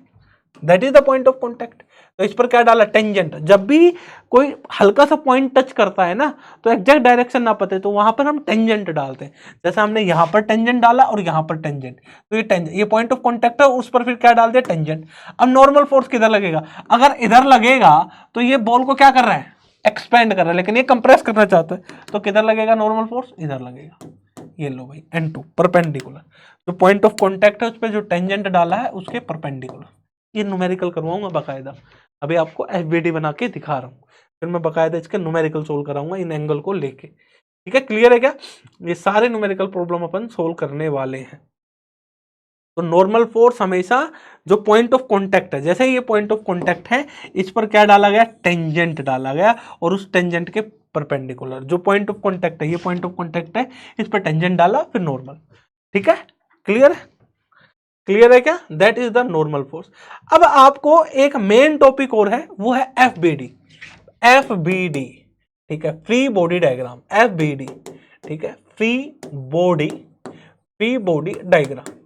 that is the point of contact. तो इस पर क्या डाला, टेंजेंट। जब भी कोई हल्का सा पॉइंट टच करता है ना, तो एग्जैक्ट डायरेक्शन ना पते तो वहां पर हम टेंजेंट डालते हैं। जैसे हमने यहां पर टेंजेंट डाला और यहां पर टेंजेंट, तो ये टेंजेंट, ये पॉइंट ऑफ कॉन्टैक्ट है, उस पर फिर क्या डाल दिया, टेंजेंट। अब नॉर्मल फोर्स किधर लगेगा, अगर इधर लगेगा तो ये बॉल को क्या कर रहा है, एक्सपेंड कर रहा है, लेकिन ये कंप्रेस करना चाहता है, तो किधर लगेगा नॉर्मल फोर्स, इधर लगेगा। ये लो भाई, n2 परपेंडिकुलर, जो पॉइंट ऑफ कॉन्टैक्ट है उस पर जो टेंजेंट डाला है उसके परपेंडिकुलर। ये न्यूमेरिकल करवाऊंगा बाकायदा, अभी आपको एफबीडी बना के दिखा रहा हूँ, फिर मैं बाकायदा इसके न्यूमेरिकल सोल्व कराऊंगा इन एंगल को लेके। ठीक है, क्लियर है क्या, ये सारे न्यूमेरिकल प्रॉब्लम अपन सोल्व करने वाले हैं। तो नॉर्मल फोर्स हमेशा जो पॉइंट ऑफ कॉन्टैक्ट है, जैसे ये पॉइंट ऑफ कॉन्टैक्ट है, इस पर क्या डाला गया, टेंजेंट डाला गया, और उस टेंजेंट के परपेंडिकुलर जो पॉइंट ऑफ कॉन्टैक्ट है, ये पॉइंट ऑफ कॉन्टैक्ट है, इस पर टेंजेंट डाला, फिर नॉर्मल। ठीक है, क्लियर है, क्लियर है क्या, that is the normal force. अब आपको एक मेन टॉपिक और है, वो है एफबीडी। एफबीडी, ठीक है, फ्री बॉडी डायग्राम, एफबीडी, ठीक है, free body diagram.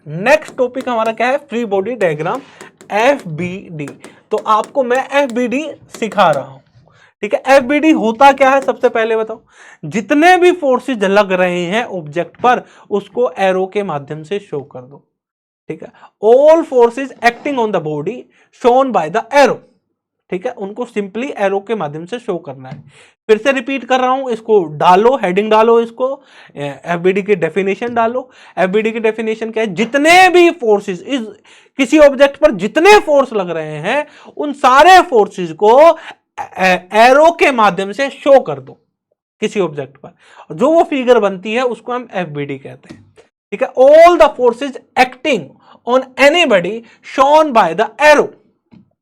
Next topic हमारा क्या है, फ्री बॉडी डायग्राम, एफबीडी। तो आपको मैं एफबीडी सिखा रहा हूं, ठीक है। एफबीडी होता क्या है, सबसे पहले बताओ, जितने भी फोर्सेज लग रहे हैं ऑब्जेक्ट पर, उसको एरो के माध्यम से शो कर दो, ठीक है। All forces acting on the body shown by the arrow, ठीक है, उनको सिंपली एरो के माध्यम से शो करना है। फिर से रिपीट कर रहा हूं, इसको डालो, हेडिंग डालो, इसको एफबीडी की डेफिनेशन डालो। एफबीडी की डेफिनेशन क्या है? जितने भी फोर्सेस इस किसी ऑब्जेक्ट पर जितने फोर्स लग रहे हैं उन सारे फोर्सेस को एरो के माध्यम से शो कर दो किसी ऑब्जेक्ट पर। जो वो फिगर बनती है उसको हम एफबीडी कहते हैं। ठीक है, all the forces acting on anybody shown by the arrow.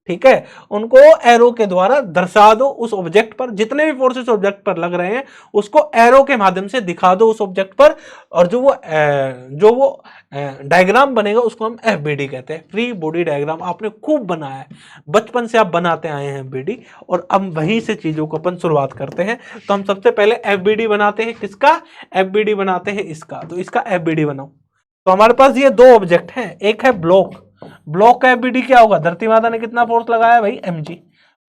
ठीक है, उनको एरो के द्वारा दर्शा दो उस ऑब्जेक्ट पर, जितने भी फोर्सेस ऑब्जेक्ट पर लग रहे हैं उसको एरो के माध्यम से दिखा दो उस ऑब्जेक्ट पर, और जो वो डायग्राम बनेगा उसको हम एफबीडी कहते हैं। फ्री बॉडी डायग्राम आपने खूब बनाया है, बचपन से आप बनाते आए हैं एफबीडी, और अब वहीं से चीजों को अपन शुरुआत करते हैं। तो हम सबसे पहले एफबीडी बनाते हैं, किसका? एफबीडी बनाते हैं इसका। तो इसका एफबीडी बनाओ। तो हमारे पास ये दो ऑब्जेक्ट हैं, एक है ब्लॉक। ब्लॉक का एफबीडी क्या होगा? धरती माता ने कितना फोर्स लगाया भाई? mg।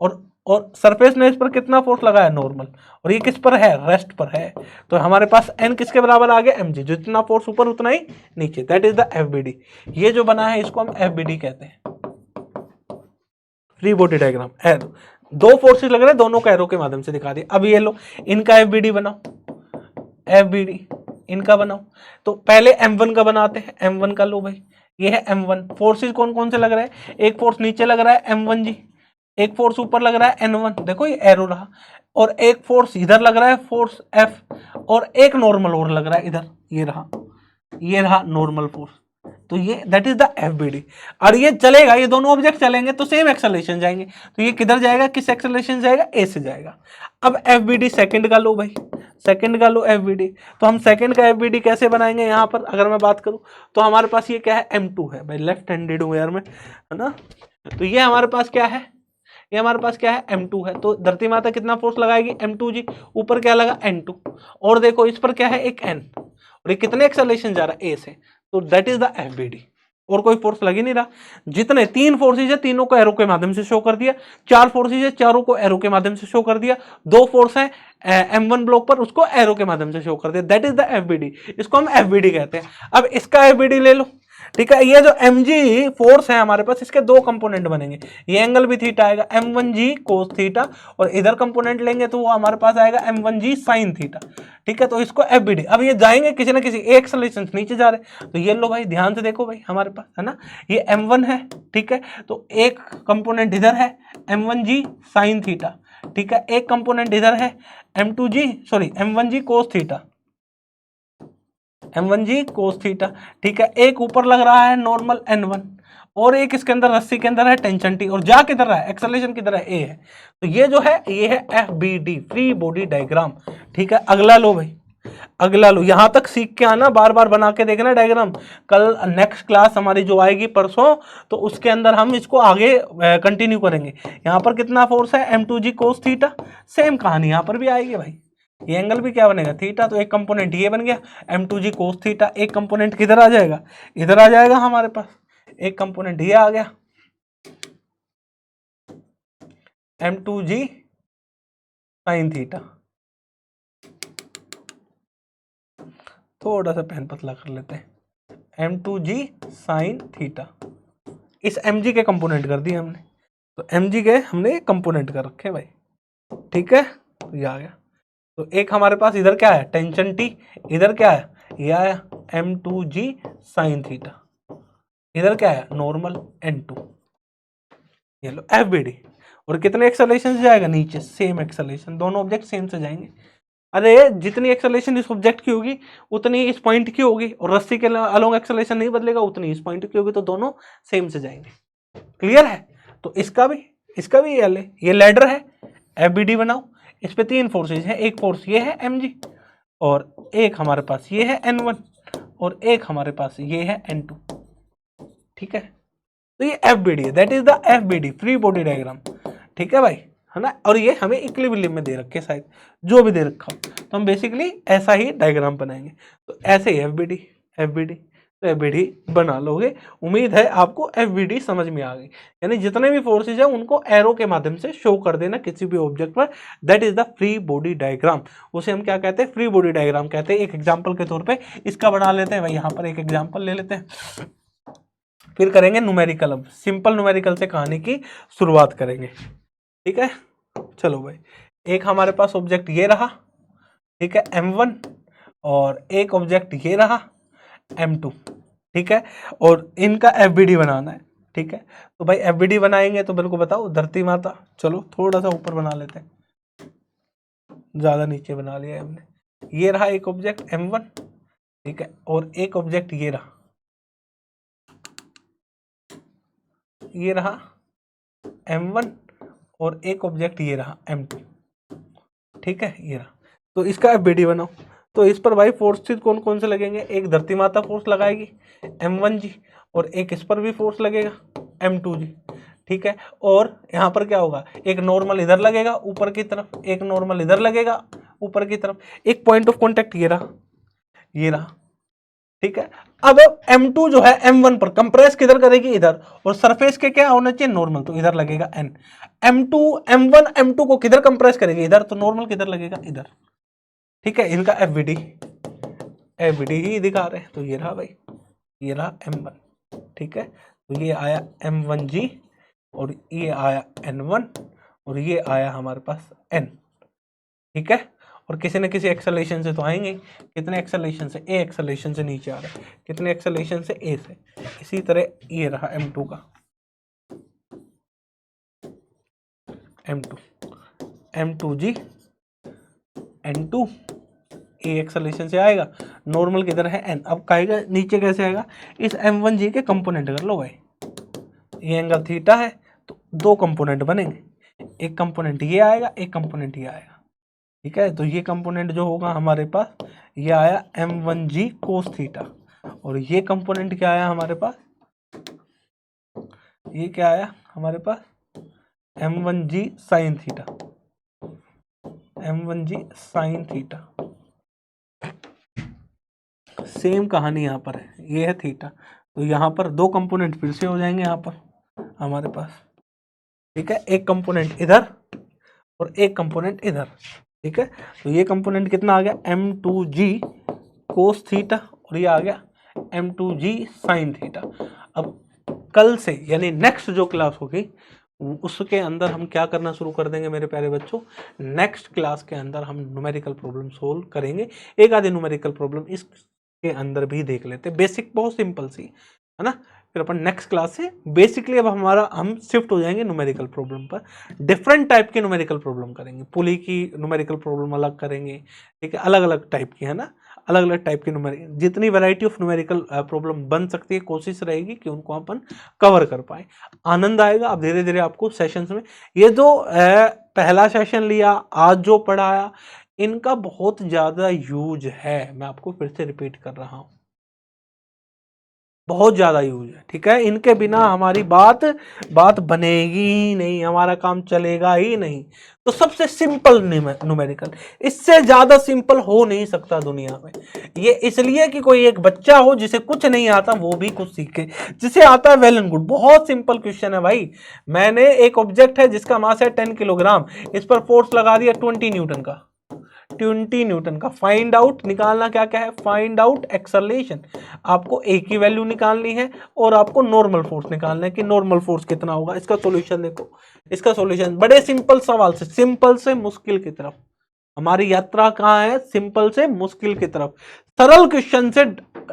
और सरफेस ने इस पर कितना फोर्स लगाया? नॉर्मल। और ये किस पर है? रेस्ट पर है। तो हमारे पास n किसके बराबर आ गया? mg। जितना फोर्स ऊपर उतना ही नीचे, दैट इज द एफबीडी। ये जो बना है इसको हम एफबीडी कहते हैं, फ्री बॉडी डायग्राम। दो फोर्सेस लग रहे हैं, दोनों को एरो के माध्यम से दिखा दिया। अब ये लो, इनका एफबीडी बनाओ, एफबीडी इनका बनाओ। तो पहले m1 का बनाते हैं, m1 का लो भाई, ये है m1। फोर्सेस कौन कौन से लग रहे हैं? एक फोर्स नीचे लग रहा है m1g, एक फोर्स ऊपर लग रहा है n1, देखो ये एरो रहा, और एक फोर्स इधर लग रहा है फोर्स f, और एक नॉर्मल और लग रहा है इधर, ये रहा नॉर्मल फोर्स। तो ये दैट इज द एफबीडी। और ये चलेगा, ये दोनों ऑब्जेक्ट चलेंगे तो सेम एक्सेलरेशन जाएंगे। तो ये किधर जाएगा? किस एक्सेलरेशन जाएगा? ए से जाएगा। अब एफबीडी सेकंड का लो भाई, सेकंड का लो एफबीडी। तो हम सेकंड का एफबीडी कैसे बनाएंगे? यहां पर अगर मैं बात करूं तो हमारे पास ये क्या है? m2 है भाई, लेफ्ट हैंडेड हूं यार मैं, है ना। तो ये हमारे पास क्या है? ये हमारे पास क्या है? m2 है। तो धरती माता कितना फोर्स लगाएगी? m2g। ऊपर क्या लगा? n2। और देखो इस पर क्या है? एक n। और ये कितने एक्सेलरेशन जा रहा है? a से। तो दैट इज द एफबीडी। और कोई फोर्स लग ही नहीं रहा। जितने तीन फोर्सेज है तीनों को एरो के माध्यम से शो कर दिया, चार फोर्सेज है चारों को एरो के माध्यम से शो कर दिया, दो फोर्स है m1 ब्लॉक पर उसको एरो के माध्यम से शो कर दिया, दैट इज द एफबीडी। इसको हम एफबीडी कहते हैं। अब इसका एफबीडी ले लो। ठीक है, ये जो mg फोर्स है हमारे पास, इसके दो कंपोनेंट बनेंगे। ये एंगल भी थीटा आएगा, m1g कोस थीटा, और इधर कंपोनेंट लेंगे तो वो हमारे पास आएगा m1g साइन थीटा। ठीक है, तो इसको एफबीडी। अब ये जाएंगे किसी ना किसी एक एक्सेलरेशन नीचे जा रहे, तो ये लो भाई ध्यान से देखो भाई हमारे पास, है ना, ये m1 है। ठीक है, तो एक कंपोनेंट इधर है m1g साइन थीटा। ठीक है, एक कंपोनेंट इधर है m1g cos theta, m1g cos theta. ठीक है, एक ऊपर लग रहा है नॉर्मल n1, और एक इसके अंदर रस्सी के अंदर है टेंशन टी, और जा किधर रहा है? एक्सेलरेशन किधर है? ए है। तो ये जो है ये है एफबीडी, फ्री बॉडी डायग्राम। ठीक है, अगला लो भाई, अगला लो। यहां तक सीख के आना, बार बार बना के देखना डायग्राम। कल नेक्स्ट क्लास हमारी जो आएगी परसों, तो उसके अंदर हम इसको आगे कंटिन्यू करेंगे। यहां पर कितना फोर्स है? m2g cos theta. सेम कहानी यहां पर भी आएगी भाई। ये एंगल भी क्या बनेगा? थीटा। तो एक कंपोनेंट ये बन गया m2g कोस थीटा। एक कंपोनेंट किधर आ जाएगा? इधर आ जाएगा हमारे पास। एक कंपोनेंट ये आ गया m2g साइन थीटा। थोड़ा सा पेन पतला कर लेते हैं, m2g साइन थीटा। इस mg के कंपोनेंट कर दिए हमने, तो mg के हमने कंपोनेंट कर रखे भाई। ठीक है, तो ये आ गया। तो एक हमारे पास इधर क्या है? Tension T. इधर क्या है? ये आया m2g साइन थीटा। इधर क्या है? Normal n2। ये लो एफबीडी। और कितने एक्सेलरेशन से जाएगा? नीचे सेम एक्सेलरेशन, दोनों ऑब्जेक्ट सेम से जाएंगे। अरे जितनी एक्सेलरेशन इस ऑब्जेक्ट की होगी उतनी इस पॉइंट की होगी, और रस्सी के अलोंग एक्सेलरेशन नहीं बदलेगा, उतनी इस पॉइंट की होगी, तो दोनों सेम से जाएंगे। क्लियर है? तो इसका भी ये लैडर है, एफबीडी बनाओ। इस पे तीन फोर्सेज है, एक फोर्स ये है mg, और एक हमारे पास ये है n1, और एक हमारे पास ये है n2। ठीक है, तो ये एफबीडी है, that is the FBD, free body diagram. ठीक है भाई, है ना। और ये हमें इक्विलिब्रियम में दे रखे शायद, जो भी दे रखा हो, तो हम बेसिकली ऐसा ही डायग्राम बनाएंगे। तो ऐसे ही एफबीडी तो एफबीडी बना लोगे। उम्मीद है आपको एफबीडी समझ में आ गई। यानी जितने भी फोर्सेज है उनको एरो के माध्यम से शो कर देना किसी भी ऑब्जेक्ट पर, that is the free body diagram. उसे हम क्या कहते हैं? फ्री बॉडी डायग्राम कहते हैं। एक एग्जाम्पल के तौर पर इसका बना लेते हैं भाई, यहाँ पर एक एग्जाम्पल ले लेते हैं, फिर करेंगे न्यूमेरिकल। अब सिंपल न्यूमेरिकल से कहानी की शुरुआत करेंगे। ठीक है, चलो भाई। एक हमारे पास ऑब्जेक्ट ये रहा, ठीक है, m1, और एक ऑब्जेक्ट ये रहा m2, ठीक है, और इनका FBD बनाना है, ठीक है। तो भाई FBD बनाएंगे तो मेरे को बताओ धरती माता, चलो थोड़ा सा ऊपर बना लेते हैं, ज्यादा नीचे बना लिया है हमने। ये रहा एक ऑब्जेक्ट m1, ठीक है, और एक ऑब्जेक्ट ये रहा m1, और एक ऑब्जेक्ट ये रहा m2, ठीक है, ये रहा। तो इसका FBD बनाओ। तो इस पर भाई फोर्सेस कौन कौन से लगेंगे, एक धरती माता फोर्स लगाएगी m1g, और एक इस पर भी फोर्स लगेगा m2g, ठीक है। और यहाँ पर क्या होगा, एक नॉर्मल इधर लगेगा ऊपर की तरफ, एक नॉर्मल इधर लगेगा ऊपर की तरफ, एक पॉइंट ऑफ कॉन्टेक्ट ये रहा, ठीक है। अब m2 जो है m1 पर कंप्रेस किधर करेगी, इधर, और सरफेस के क्या होना चाहिए, नॉर्मल, तो इधर लगेगा n। m2 m1 m2 को किधर कंप्रेस करेगी, इधर, तो नॉर्मल किधर लगेगा, इधर, ठीक है। इनका FBD ही दिखा रहे हैं, तो ये रहा भाई, ये रहा m1, ठीक है। तो ये आया m1g, और ये आया n1, और ये आया हमारे पास n, ठीक है। और किसी न किसी एक्सेलेरेशन से तो आएंगे, कितने एक्सेलेरेशन से, a एक्सेलेरेशन से नीचे आ रहा है, कितने एक्सेलेरेशन से, a से। इसी तरह ये रहा m2 का, m2g n2, a एक्सेलेरेशन से आएगा, नॉर्मल किधर है n। अब कहेगा नीचे कैसे आएगा, इस m1g के कंपोनेंट कर लो भाई, ये एंगल थीटा है, तो दो कंपोनेंट बनेंगे, एक कंपोनेंट ये आएगा, एक कंपोनेंट ये आएगा, ठीक है। तो ये कंपोनेंट जो होगा हमारे पास, ये आया m1g कोस थीटा, और ये कंपोनेंट क्या आया हमारे पास, ये क्या आया हमारे पास, m1g sine theta, m1g sine theta. Same कहानी यहाँ पर है, ये है थीटा, तो यहाँ पर दो कंपोनेंट फिर से हो जाएंगे यहाँ पर हमारे पास, ठीक है। एक कंपोनेंट इधर और एक कंपोनेंट इधर, ठीक है। तो ये कंपोनेंट कितना आ गया, m2g कोस थीटा, और ये आ गया m2g साइन थीटा। अब कल से यानी नेक्स्ट जो क्लास होगी उसके अंदर हम क्या करना शुरू कर देंगे मेरे प्यारे बच्चों, नेक्स्ट क्लास के अंदर हम न्यूमेरिकल प्रॉब्लम सोल्व करेंगे। एक आधे न्यूमेरिकल प्रॉब्लम इसके अंदर भी देख लेते हैं, बेसिक बहुत सिंपल सी है ना। फिर अपन नेक्स्ट क्लास से बेसिकली अब हम शिफ्ट हो जाएंगे न्यूमेरिकल प्रॉब्लम पर, डिफरेंट टाइप के न्यूमेरिकल प्रॉब्लम करेंगे, पुली की न्यूमेरिकल प्रॉब्लम अलग करेंगे, ठीक है, अलग अलग टाइप की है ना, अलग अलग टाइप की न्यूमेरिकल, जितनी वैरायटी ऑफ न्यूमेरिकल प्रॉब्लम बन सकती है कोशिश रहेगी कि उनको अपन कवर कर पाए। आनंद आएगा अब धीरे धीरे आपको सेशंस में। ये जो पहला सेशन लिया, आज जो पढ़ाया, इनका बहुत ज्यादा यूज है, मैं आपको फिर से रिपीट कर रहा हूं, बहुत ज्यादा यूज है, ठीक है। इनके बिना हमारी बात बनेगी ही नहीं, हमारा काम चलेगा ही नहीं। तो सबसे सिंपल न्यूमेरिकल, इससे ज्यादा सिंपल हो नहीं सकता दुनिया में। ये इसलिए कि कोई एक बच्चा हो जिसे कुछ नहीं आता वो भी कुछ सीखे, जिसे आता है वेल एंड गुड। बहुत सिंपल क्वेश्चन है भाई, मैंने एक ऑब्जेक्ट है जिसका मास है 10 किलोग्राम, इस पर फोर्स लगा दिया 20 न्यूटन का, 20 न्यूटन का। फाइंड आउट निकालना क्या क्या है, फाइंड आउट एक्सेलरेशन, आपको एक ही वैल्यू निकालनी है, और आपको नॉर्मल फोर्स निकालना है कि नॉर्मल फोर्स कितना होगा। इसका सॉल्यूशन देखो, इसका सॉल्यूशन बड़े सिंपल सवाल से, सिंपल से मुश्किल की तरफ हमारी यात्रा कहाँ है, सिंपल से मुश्किल की तरफ, सरल क्वेश्चन से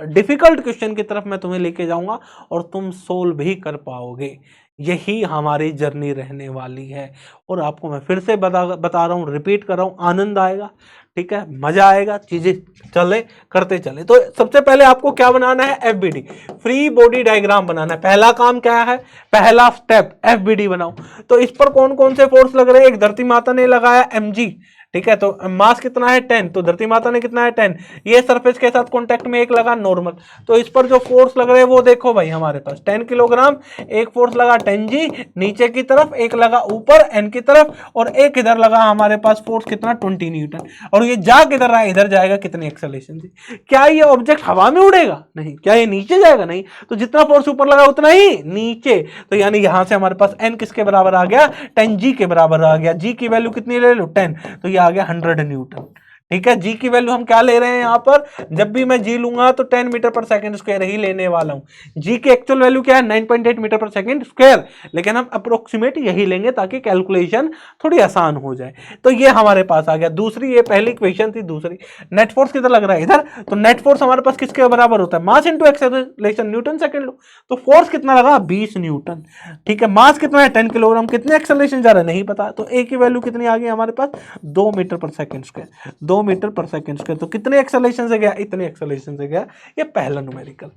डिफिकल्ट क्वेश्चन की तरफ मैं तुम्हें लेके जाऊंगा, और तुम सोल्व भी कर पाओगे। यही हमारी जर्नी रहने वाली है। और आपको मैं फिर से बता रहा हूँ, रिपीट कर रहा हूँ, आनंद आएगा, ठीक है, मजा आएगा, चीजें चले करते चले। तो सबसे पहले आपको क्या बनाना है, FBD, फ्री बॉडी डायग्राम बनाना है। पहला काम क्या है, पहला स्टेप FBD बनाओ। तो इस पर कौन कौन से फोर्स लग रहे हैं, एक धरती माता ने लगाया mg, ठीक है, तो मास कितना है 10, तो धरती माता ने कितना है 10, ये सरफेस के साथ कांटेक्ट में एक लगा नॉर्मल, तो इस पर जो फोर्स लग रहे हैं वो देखो भाई, हमारे पास 10 किलोग्राम, एक फोर्स लगा 10g नीचे की तरफ, एक लगा ऊपर n की तरफ, और एक इधर लगा हमारे पास फोर्स कितना 20 न्यूटन। और ये जा किधर रहा है, इधर जाएगा, कितनी एक्सेलरेशन थी। क्या ये ऑब्जेक्ट हवा में उड़ेगा, नहीं। क्या ये नीचे जाएगा, नहीं। तो जितना फोर्स ऊपर लगा उतना ही नीचे, तो यानी यहां से हमारे पास n किसके बराबर आ गया, 10g के बराबर आ गया। g की वैल्यू कितनी ले लो 10, तो ये आ गया 100 न्यूटन, ठीक है। जी की वैल्यू हम क्या ले रहे हैं यहाँ पर, जब भी मैं जी लूंगा तो 10 मीटर पर सेकंड स्क्वायर ही लेने वाला हूं। जी की एक्चुअल वैल्यू क्या है 9.8 मीटर पर सेकंड स्क्वायर, लेकिन हम अप्रोक्सीमेट यही लेंगे ताकि कैलकुलेशन थोड़ी आसान हो जाए। तो ये हमारे पास आ गया। दूसरी, ये पहली इक्वेशन थी। दूसरी, नेट फोर्स किधर लग रहा है, इधर। तो नेट फोर्स हमारे पास किसके बराबर होता है, mass into acceleration, Newton second law. तो फोर्स कितना लगा, 20 न्यूटन। ठीक है। मास कितना है, 10 किलोग्राम। कितने एक्सेलरेशन जा रहा है, नहीं पता। तो ए की वैल्यू कितनी आ गई हमारे पास, 2 मीटर पर सेकंड स्क्वायर। 2 मीटर पर सेकंड स्क्वायर। तो कितने एक्सेलरेशन से गया, इतने एक्सेलरेशन से गया। ये पहला न्यूमेरिकल,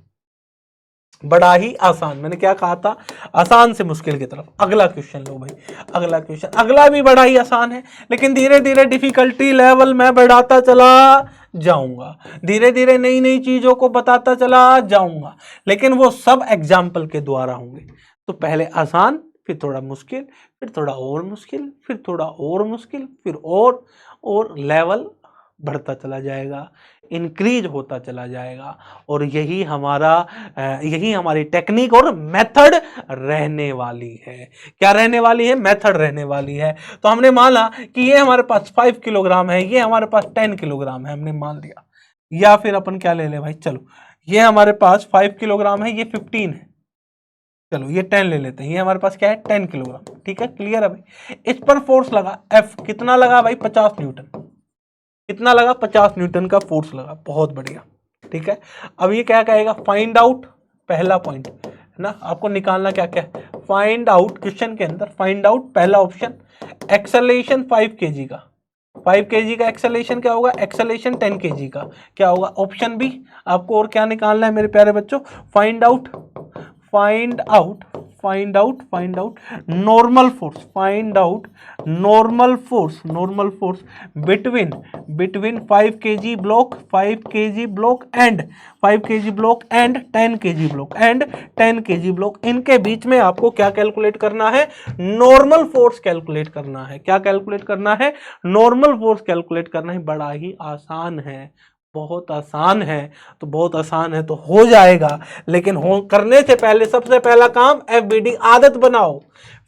बड़ा ही आसान। मैंने क्या कहा था, आसान से मुश्किल की तरफ। अगला क्वेश्चन लो भाई, अगला क्वेश्चन। अगला भी बड़ा ही आसान है, लेकिन धीरे धीरे डिफिकल्टी लेवल मैं बढ़ाता चला जाऊंगा, धीरे धीरे नई नई चीजों को बताता चला जाऊंगा, लेकिन वो सब एग्जाम्पल के द्वारा होंगे। तो पहले आसान, फिर थोड़ा मुश्किल, फिर थोड़ा और मुश्किल, फिर थोड़ा और मुश्किल, फिर और लेवल बढ़ता चला जाएगा, इंक्रीज होता चला जाएगा। और यही हमारी टेक्निक और मेथड रहने वाली है। क्या रहने वाली है, मेथड रहने वाली है। तो हमने माना कि ये हमारे पास 5 किलोग्राम है, ये हमारे पास 10 किलोग्राम है, हमने मान लिया। या फिर अपन क्या ले ले भाई, चलो ये हमारे पास 5 किलोग्राम है, ये 15 है, चलो ये 10 ले लेते हैं। ये हमारे पास क्या है, 10 किलोग्राम। ठीक है, क्लियर है भाई। इस पर फोर्स लगा एफ, कितना लगा भाई, 50 न्यूटन। कितना लगा, 50 न्यूटन का फोर्स लगा। बहुत बढ़िया। ठीक है। अब ये क्या कहेगा, फाइंड आउट, पहला पॉइंट है ना, आपको निकालना क्या क्या है, फाइंड आउट। क्वेश्चन के अंदर फाइंड आउट, पहला ऑप्शन एक्सेलरेशन 5 kg का। 5 kg का एक्सेलरेशन क्या होगा, एक्सेलरेशन 10 kg का क्या होगा। ऑप्शन बी, आपको और क्या निकालना है मेरे प्यारे बच्चों, find out, find out, find out, find out normal force, find out normal force, normal force between 5 kg block, 5 kg block and 5 kg block and 10 kg block and 10 kg block. इनके बीच में आपको क्या कैलकुलेट करना है, normal force calculate करना है। क्या calculate करना है, नॉर्मल फोर्स कैलकुलेट करना है। बड़ा ही आसान है, बहुत आसान है। तो बहुत आसान है तो हो जाएगा, लेकिन करने से पहले सबसे पहला काम एफबीडी आदत बनाओ।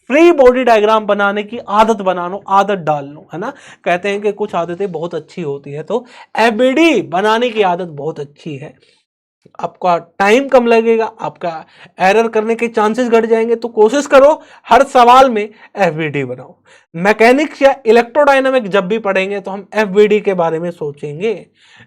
फ्री बॉडी डायग्राम बनाने की आदत बना लो, आदत डाल लो, है ना। कहते हैं कि कुछ आदतें बहुत अच्छी होती है, तो एफबीडी बनाने की आदत बहुत अच्छी है। आपका टाइम कम लगेगा, आपका एरर करने के चांसेस घट जाएंगे। तो कोशिश करो हर सवाल में एफबीडी बनाओ। मैकेनिक्स या इलेक्ट्रोडायनामिक जब भी पढ़ेंगे तो हम एफबीडी के बारे में सोचेंगे,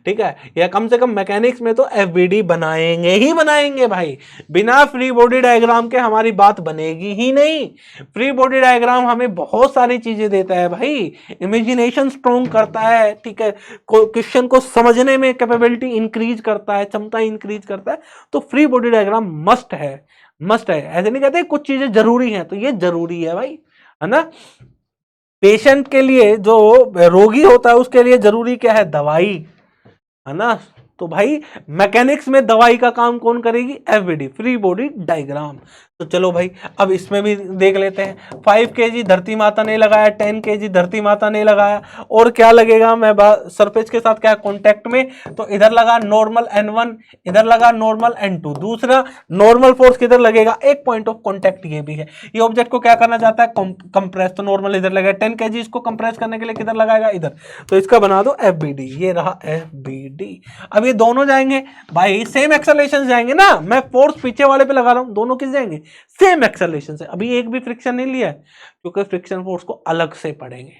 ठीक है। या कम से कम मैकेनिक्स में तो एफबीडी बनाएंगे ही बनाएंगे भाई। बिना फ्री बॉडी डायग्राम के हमारी बात बनेगी ही नहीं। फ्री बॉडी डायग्राम हमें बहुत सारी चीजें देता है भाई, इमेजिनेशन स्ट्रॉन्ग करता है, ठीक है, क्वेश्चन को समझने में कैपेबिलिटी इंक्रीज करता है, क्षमता इंक्रीज करता है। तो फ्री बॉडी डायग्राम मस्ट है, मस्ट है। ऐसे नहीं कहते कुछ चीजें जरूरी हैं, तो ये जरूरी है भाई, है ना। पेशेंट के लिए, जो रोगी होता है उसके लिए जरूरी क्या है, दवाई, है ना। तो भाई मैकेनिक्स में दवाई का काम कौन करेगी, एफबीडी, फ्री बॉडी डायग्राम। तो चलो भाई अब इसमें भी देख लेते हैं। 5 kg धरती माता ने लगाया, 10 kg धरती माता ने लगाया, और क्या लगेगा, मैं सरफेस के साथ क्या कांटेक्ट में, तो इधर लगा नॉर्मल N1, इधर लगा नॉर्मल N2। दूसरा नॉर्मल फोर्स किधर लगेगा, एक पॉइंट ऑफ कांटेक्ट ये भी है। ये ऑब्जेक्ट को क्या करना चाहता है, कंप्रेस, तो नॉर्मल इधर लगेगा। 10 kg इसको कंप्रेस करने के लिए किधर लगाएगा, इधर। तो इसका बना दो एफबीडी, ये रहा एफबीडी। अब ये दोनों जाएंगे भाई सेम एक्सेलरेशन जाएंगे ना, मैं फोर्स पीछे वाले पे लगा रहा हूं, दोनों किस जाएंगे, सेम एक्सेलरेशन से। अभी एक भी फ्रिक्शन नहीं लिया है, क्योंकि फ्रिक्शन फोर्स को अलग से पढ़ेंगे,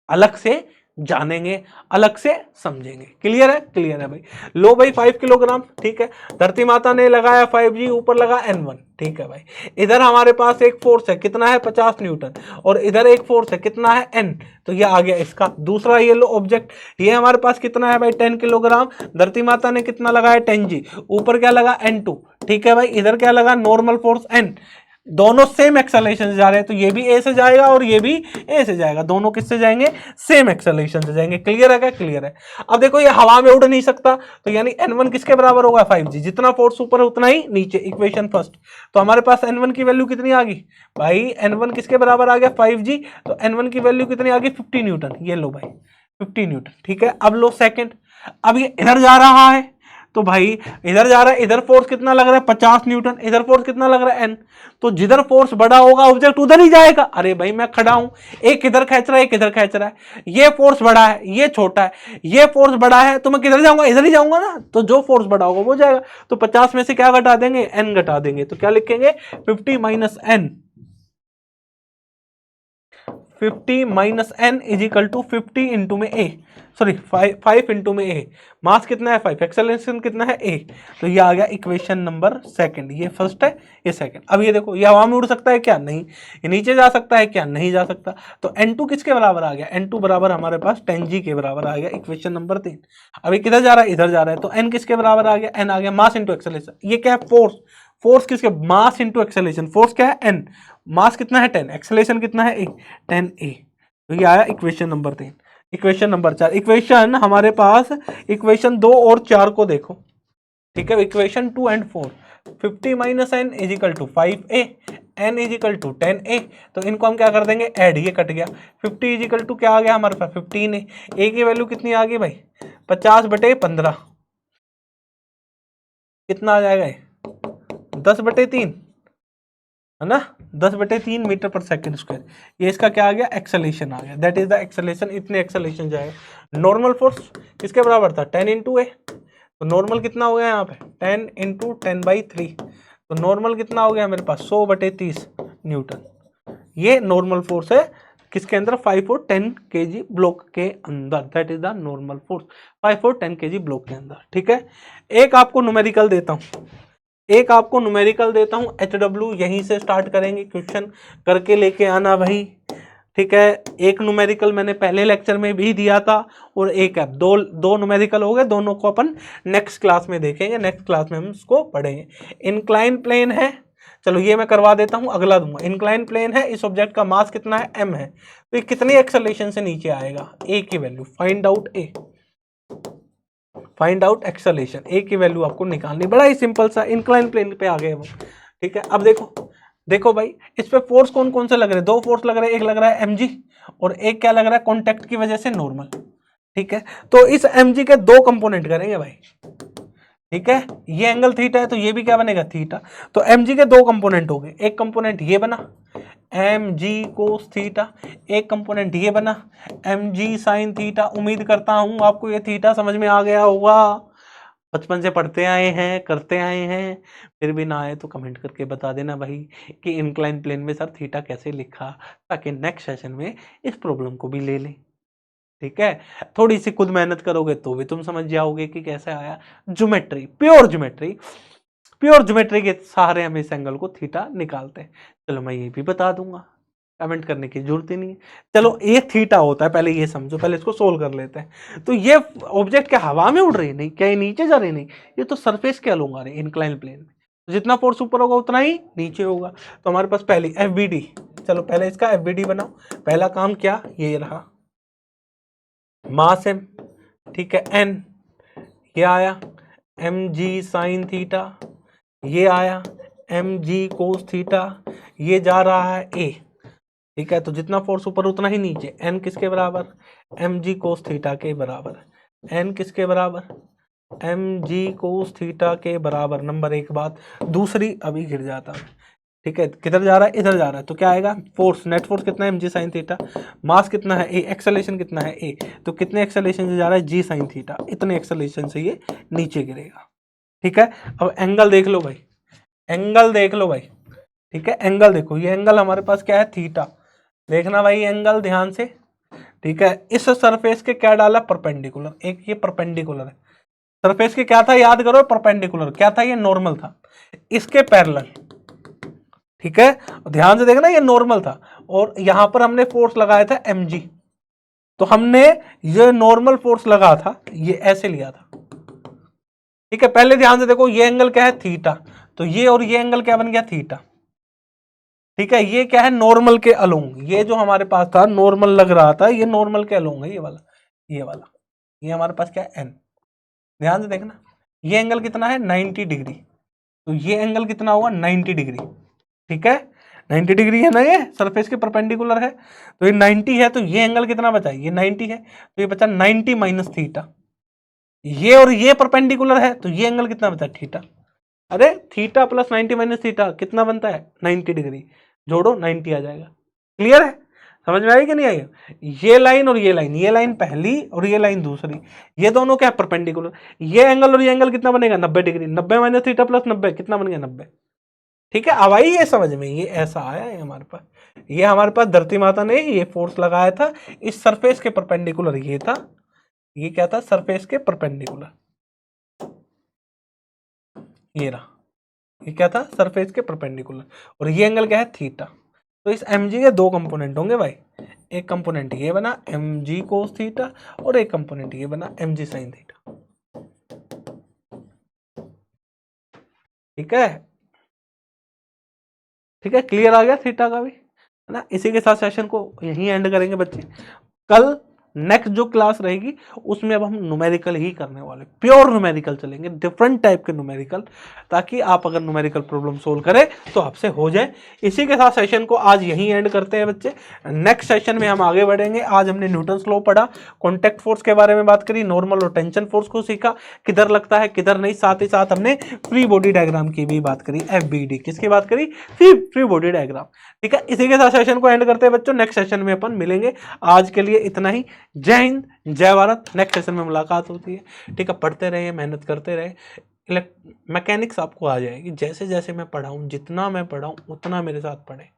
अलग से जानेंगे, अलग से समझेंगे। क्लियर है, क्लियर है भाई। लो भाई 5 किलोग्राम, ठीक है, धरती माता ने लगाया 5G, ऊपर लगा N1, ठीक है भाई। इधर हमारे पास एक फोर्स है, कितना है, 50 न्यूटन, और इधर एक फोर्स है, कितना है, N। तो ये आ गया इसका दूसरा ये लो ऑब्जेक्ट। ये हमारे पास कितना है भाई, 10 किलोग्राम। धरती माता ने कितना लगाया, 10G, ऊपर क्या लगा, N2, ठीक है भाई। इधर क्या लगा, नॉर्मल फोर्स N। दोनों सेम एक्सेलरेशन से जा रहे हैं, तो ये भी ए से जाएगा और ये भी ए से जाएगा, दोनों किससे जाएंगे, सेम एक्सेलरेशन से जाएंगे। क्लियर है क्या, क्लियर है। अब देखो ये हवा में उड़ नहीं सकता, तो यानी N1 किसके बराबर होगा, 5G। जितना फोर्स ऊपर है उतना ही नीचे, इक्वेशन फर्स्ट। तो हमारे पास N1 की वैल्यू कितनी आ गई भाई, N1 किसके बराबर आ गया, 5G। तो N1 की वैल्यू कितनी आ गई, 50 न्यूटन। ये लो भाई 50 न्यूटन, ठीक है। अब लो सेकेंड, अब ये इधर जा रहा है, तो भाई इधर जा रहा है, इधर फोर्स कितना लग रहा है 50 न्यूटन, इधर फोर्स कितना लग रहा है n, तो जिधर फोर्स बड़ा होगा ऑब्जेक्ट उधर ही जाएगा। अरे भाई मैं खड़ा हूं, एक इधर खींच रहा है एक इधर खींच रहा है, ये फोर्स बड़ा है ये छोटा है, ये फोर्स बड़ा है तो मैं किधर जाऊंगा, इधर ही जाऊंगा ना, तो जो फोर्स बड़ा होगा वो जाएगा। तो 50 में से क्या घटा देंगे, n घटा देंगे, तो क्या लिखेंगे 50 minus n, 50 minus n is equal to 50 into में a, सॉरी 5 इंटू में a, मास कितना है 5, एक्सेलरेशन कितना है a, तो ये आ गया इक्वेशन नंबर सेकंड, ये फर्स्ट है ये सेकंड। अब ये देखो ये हवा में उड़ सकता है क्या, नहीं, ये नीचे जा सकता है क्या, नहीं जा सकता, तो n2 किसके बराबर आ गया, n2 बराबर हमारे पास 10g के बराबर आ गया, इक्वेशन नंबर 3। अभी किधर जा रहा है, इधर जा रहा है, तो n किसके बराबर आ गया, n आ गया मास इंटू एक्सेलरेशन, ये क्या है फोर्स, फोर्स किसके, मास इंटू एक्सेलरेशन, फोर्स क्या है n, मास कितना है 10, एक्सेलरेशन कितना है a, 10a, तो ये आया equation number 3। Equation number 4, equation हमारे पास इक्वेशन 2 और 4 को देखो, ठीक है, equation 2 and 4, 50 minus n is equal to 5a, n is equal to 10a, तो इनको हम क्या कर देंगे ऐड, ये कट गया, 50 इज इक्वल टू क्या आ गया हमारे पास 15a, a की वैल्यू कितनी आ गई भाई 50/15, कितना आ जाएगा ये 10/3 है ना, 10/3 मीटर पर सेकंड स्क्वायर, ये इसका क्या आ गया एक्सेलेरेशन आ गया, दैट इज द एक्सेलेरेशन, इतने एक्सेलेरेशन जाएगा। नॉर्मल फोर्स किसके बराबर था 10 इंटू ए, तो नॉर्मल कितना हो गया यहाँ पे 10 इंटू 10/3, तो नॉर्मल कितना हो गया मेरे पास 100/30 न्यूटन, ये नॉर्मल फोर्स है किसके अंदर 5 और 10 kg ब्लॉक के अंदर, that is the normal force 5 और 10 kg ब्लॉक के अंदर, ठीक है। एक आपको न्यूमेरिकल देता हूँ, एक आपको न्यूमेरिकल देता हूं HW, यहीं से स्टार्ट करेंगे, क्वेश्चन करके लेके आना भाई, ठीक है। एक न्यूमेरिकल मैंने पहले लेक्चर में भी दिया था और एक है, दो न्यूमेरिकल हो गए, दोनों को अपन नेक्स्ट क्लास में देखेंगे, नेक्स्ट क्लास में हम इसको पढ़ेंगे। इनक्लाइन प्लेन है, चलो ये मैं करवा देता हूं, अगला दूंगा। इनक्लाइन प्लेन है, इस ऑब्जेक्ट का मास कितना है m है, तो ये कितनी एक्सेलरेशन से नीचे आएगा, a की value find out, find out acceleration, a की वैल्यू आपको निकालनी, बड़ा ही सिंपल सा, इंक्लाइन प्लेन पे आ गए वो, ठीक है। अब देखो भाई इस पे फोर्स कौन कौन से लग रहे हैं, दो फोर्स लग रहे हैं, एक लग रहा है mg और एक क्या लग रहा है कांटेक्ट की वजह से नॉर्मल, ठीक है। तो इस mg के दो कंपोनेंट करेंगे भाई, ठीक है, ये एंगल थीटा है तो ये भी क्या बनेगा थीटा, तो mg के दो कंपोनेंट हो गए, एक कंपोनेंट ये बना mg कोस थीटा, एक कंपोनेंट ये बना mg साइन थीटा। उम्मीद करता हूं आपको ये थीटा समझ में आ गया होगा, बचपन से पढ़ते आए हैं करते आए हैं, फिर भी ना आए तो कमेंट करके बता देना भाई कि इंक्लाइन प्लेन में सर थीटा कैसे लिखा, ताकि नेक्स्ट सेशन में इस प्रॉब्लम को भी ले लें, ठीक है। थोड़ी सी खुद मेहनत करोगे तो भी तुम समझ जाओगे कि कैसे आया, geometry, pure geometry, pure geometry के सहारे हम इस एंगल को थीटा निकालते हैं। चलो मैं ये भी बता दूंगा, कमेंट करने की जरूरत ही नहीं है। चलो ये थीटा होता है, पहले ये समझो, पहले इसको सोल्व कर लेते हैं। तो ये ऑब्जेक्ट क्या हवा में उड़ रही है, नहीं, क्या ये नीचे जा रही, नहीं, ये तो सरफेस के अलोंग आ रही है इंक्लाइन प्लेन में, तो जितना फोर्स ऊपर होगा उतना ही नीचे होगा। तो हमारे पास पहली FBD, चलो पहले इसका FBD बनाओ। पहला काम क्या, ये रहा मास m, ठीक है, n, ये आया mg साइन थीटा, ये आया mg कोस थीटा, ये जा रहा है a, ठीक है। तो जितना फोर्स ऊपर उतना ही नीचे, n किसके बराबर mg कोस थीटा के बराबर, n किसके बराबर mg कोस थीटा के बराबर, नंबर एक बात। दूसरी, अभी गिर जाता है, ठीक है, किधर जा रहा है इधर जा रहा है, तो क्या आएगा फोर्स, नेट फोर्स कितना है mg साइन थीटा, मास कितना है a, एक्सेलरेशन कितना है a, तो कितने एक्सेलरेशन से जा रहा है g साइन थीटा, इतने एक्सेलरेशन से ये नीचे गिरेगा, ठीक है। अब एंगल देख लो भाई, एंगल देख लो भाई, ठीक है, एंगल देखो, ये एंगल हमारे पास क्या है थीटा, देखना भाई एंगल ध्यान से, ठीक है। इस सरफेस के क्या डाला परपेंडिकुलर, एक ये परपेंडिकुलर है, सरफेस के क्या था याद करो परपेंडिकुलर, क्या था ये नॉर्मल था, इसके पैरेलल, ठीक है, ध्यान से देखना ये नॉर्मल था, और यहां पर हमने फोर्स लगाया था mg, तो हमने ये नॉर्मल फोर्स लगा था, ये ऐसे लिया था, ठीक है। पहले ध्यान से देखो ये एंगल क्या है थीटा, तो ये और ये एंगल क्या बन गया थीटा, ठीक है। ये क्या है नॉर्मल के अलोंग, ये जो हमारे पास था नॉर्मल लग रहा था, ये नॉर्मल के अलोंग है, ये वाला, ये वाला, ये हमारे पास क्या है n, ध्यान से देखना, ये एंगल कितना है 90 डिग्री, तो ये एंगल कितना होगा 90 डिग्री, ठीक है, 90 डिग्री है ना, ये सरफेस के परपेंडिकुलर है, तो ये 90 है, तो ये एंगल कितना बचा, ये 90 है, तो ये बचा 90 माइनस थीटा, ये और ये परपेंडिकुलर है तो ये एंगल कितना बनता है थीटा। अरे थीटा प्लस 90 माइनस थीटा कितना बनता है 90 डिग्री, जोड़ो 90 आ जाएगा। क्लियर है, समझ में आई कि नहीं आई? ये लाइन और ये लाइन पहली और ये लाइन दूसरी, ये दोनों क्या है परपेंडिकुलर। ये एंगल और ये एंगल कितना बनेगा 90 डिग्री, 90 माइनस थीटा प्लस 90 कितना बन गया 90। ठीक है, अब आई ये समझ में, ये ऐसा आया है हमारे पास। ये हमारे पास धरती माता ने ये फोर्स लगाया था इस सरफेस के परपेंडिकुलर, ये था, ये क्या था सरफेस के परपेंडिकुलर, ये रहा, ये क्या था सरफेस के परपेंडिकुलर, और ये एंगल क्या है थीटा। तो इस mg के दो कंपोनेंट होंगे भाई, एक कंपोनेंट ये बना mg कोस थीटा और एक कंपोनेंट ये बना mg साइन थीटा। ठीक है, ठीक है, क्लियर आ गया थीटा का भी, है ना। इसी के साथ सेशन को यहीं एंड करेंगे बच्चे। कल नेक्स्ट जो क्लास रहेगी उसमें अब हम न्यूमेरिकल ही करने वाले, प्योर न्यूमेरिकल चलेंगे, डिफरेंट टाइप के न्यूमेरिकल, ताकि आप अगर न्यूमेरिकल प्रॉब्लम सोल्व करें तो आपसे हो जाए। इसी के साथ सेशन को आज यहीं एंड करते हैं बच्चे। नेक्स्ट सेशन में हम आगे बढ़ेंगे। आज हमने न्यूटन्स लॉ पढ़ा, कॉन्टैक्ट फोर्स के बारे में बात करी, नॉर्मल और टेंशन फोर्स को सीखा, किधर लगता है किधर नहीं, साथ ही साथ हमने फ्री बॉडी डायग्राम की भी बात करी, FBD किसकी बात करी, फ्री बॉडी डायग्राम। ठीक है, इसी के साथ सेशन को एंड करते हैं बच्चों, नेक्स्ट सेशन में अपन मिलेंगे। आज के लिए इतना ही, जय हिंद जय भारत, नेक्स्ट सेशन में मुलाकात होती है। ठीक है, पढ़ते रहिए, मेहनत करते रहे, मैकेनिक्स आपको आ जाएगी, जैसे जैसे मैं पढ़ाऊँ, जितना मैं पढ़ाऊँ उतना मेरे साथ पढ़े,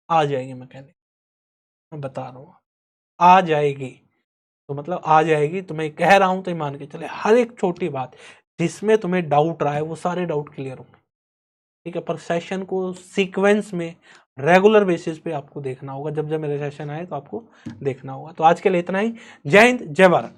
आ जाएगी मैकेनिक्स, मैं बता रहा हूँ आ जाएगी। तो मतलब आ जाएगी, तो मैं कह रहा हूँ तो मान के चले, हर एक छोटी बात जिसमें तुम्हें डाउट रहा है वो सारे डाउट क्लियर होंगे। ठीक है, पर सेशन को सीक्वेंस में रेगुलर बेसिस पे आपको देखना होगा, जब जब मेरे सेशन आए तो आपको देखना होगा। तो आज के लिए इतना ही, जय हिंद जय भारत।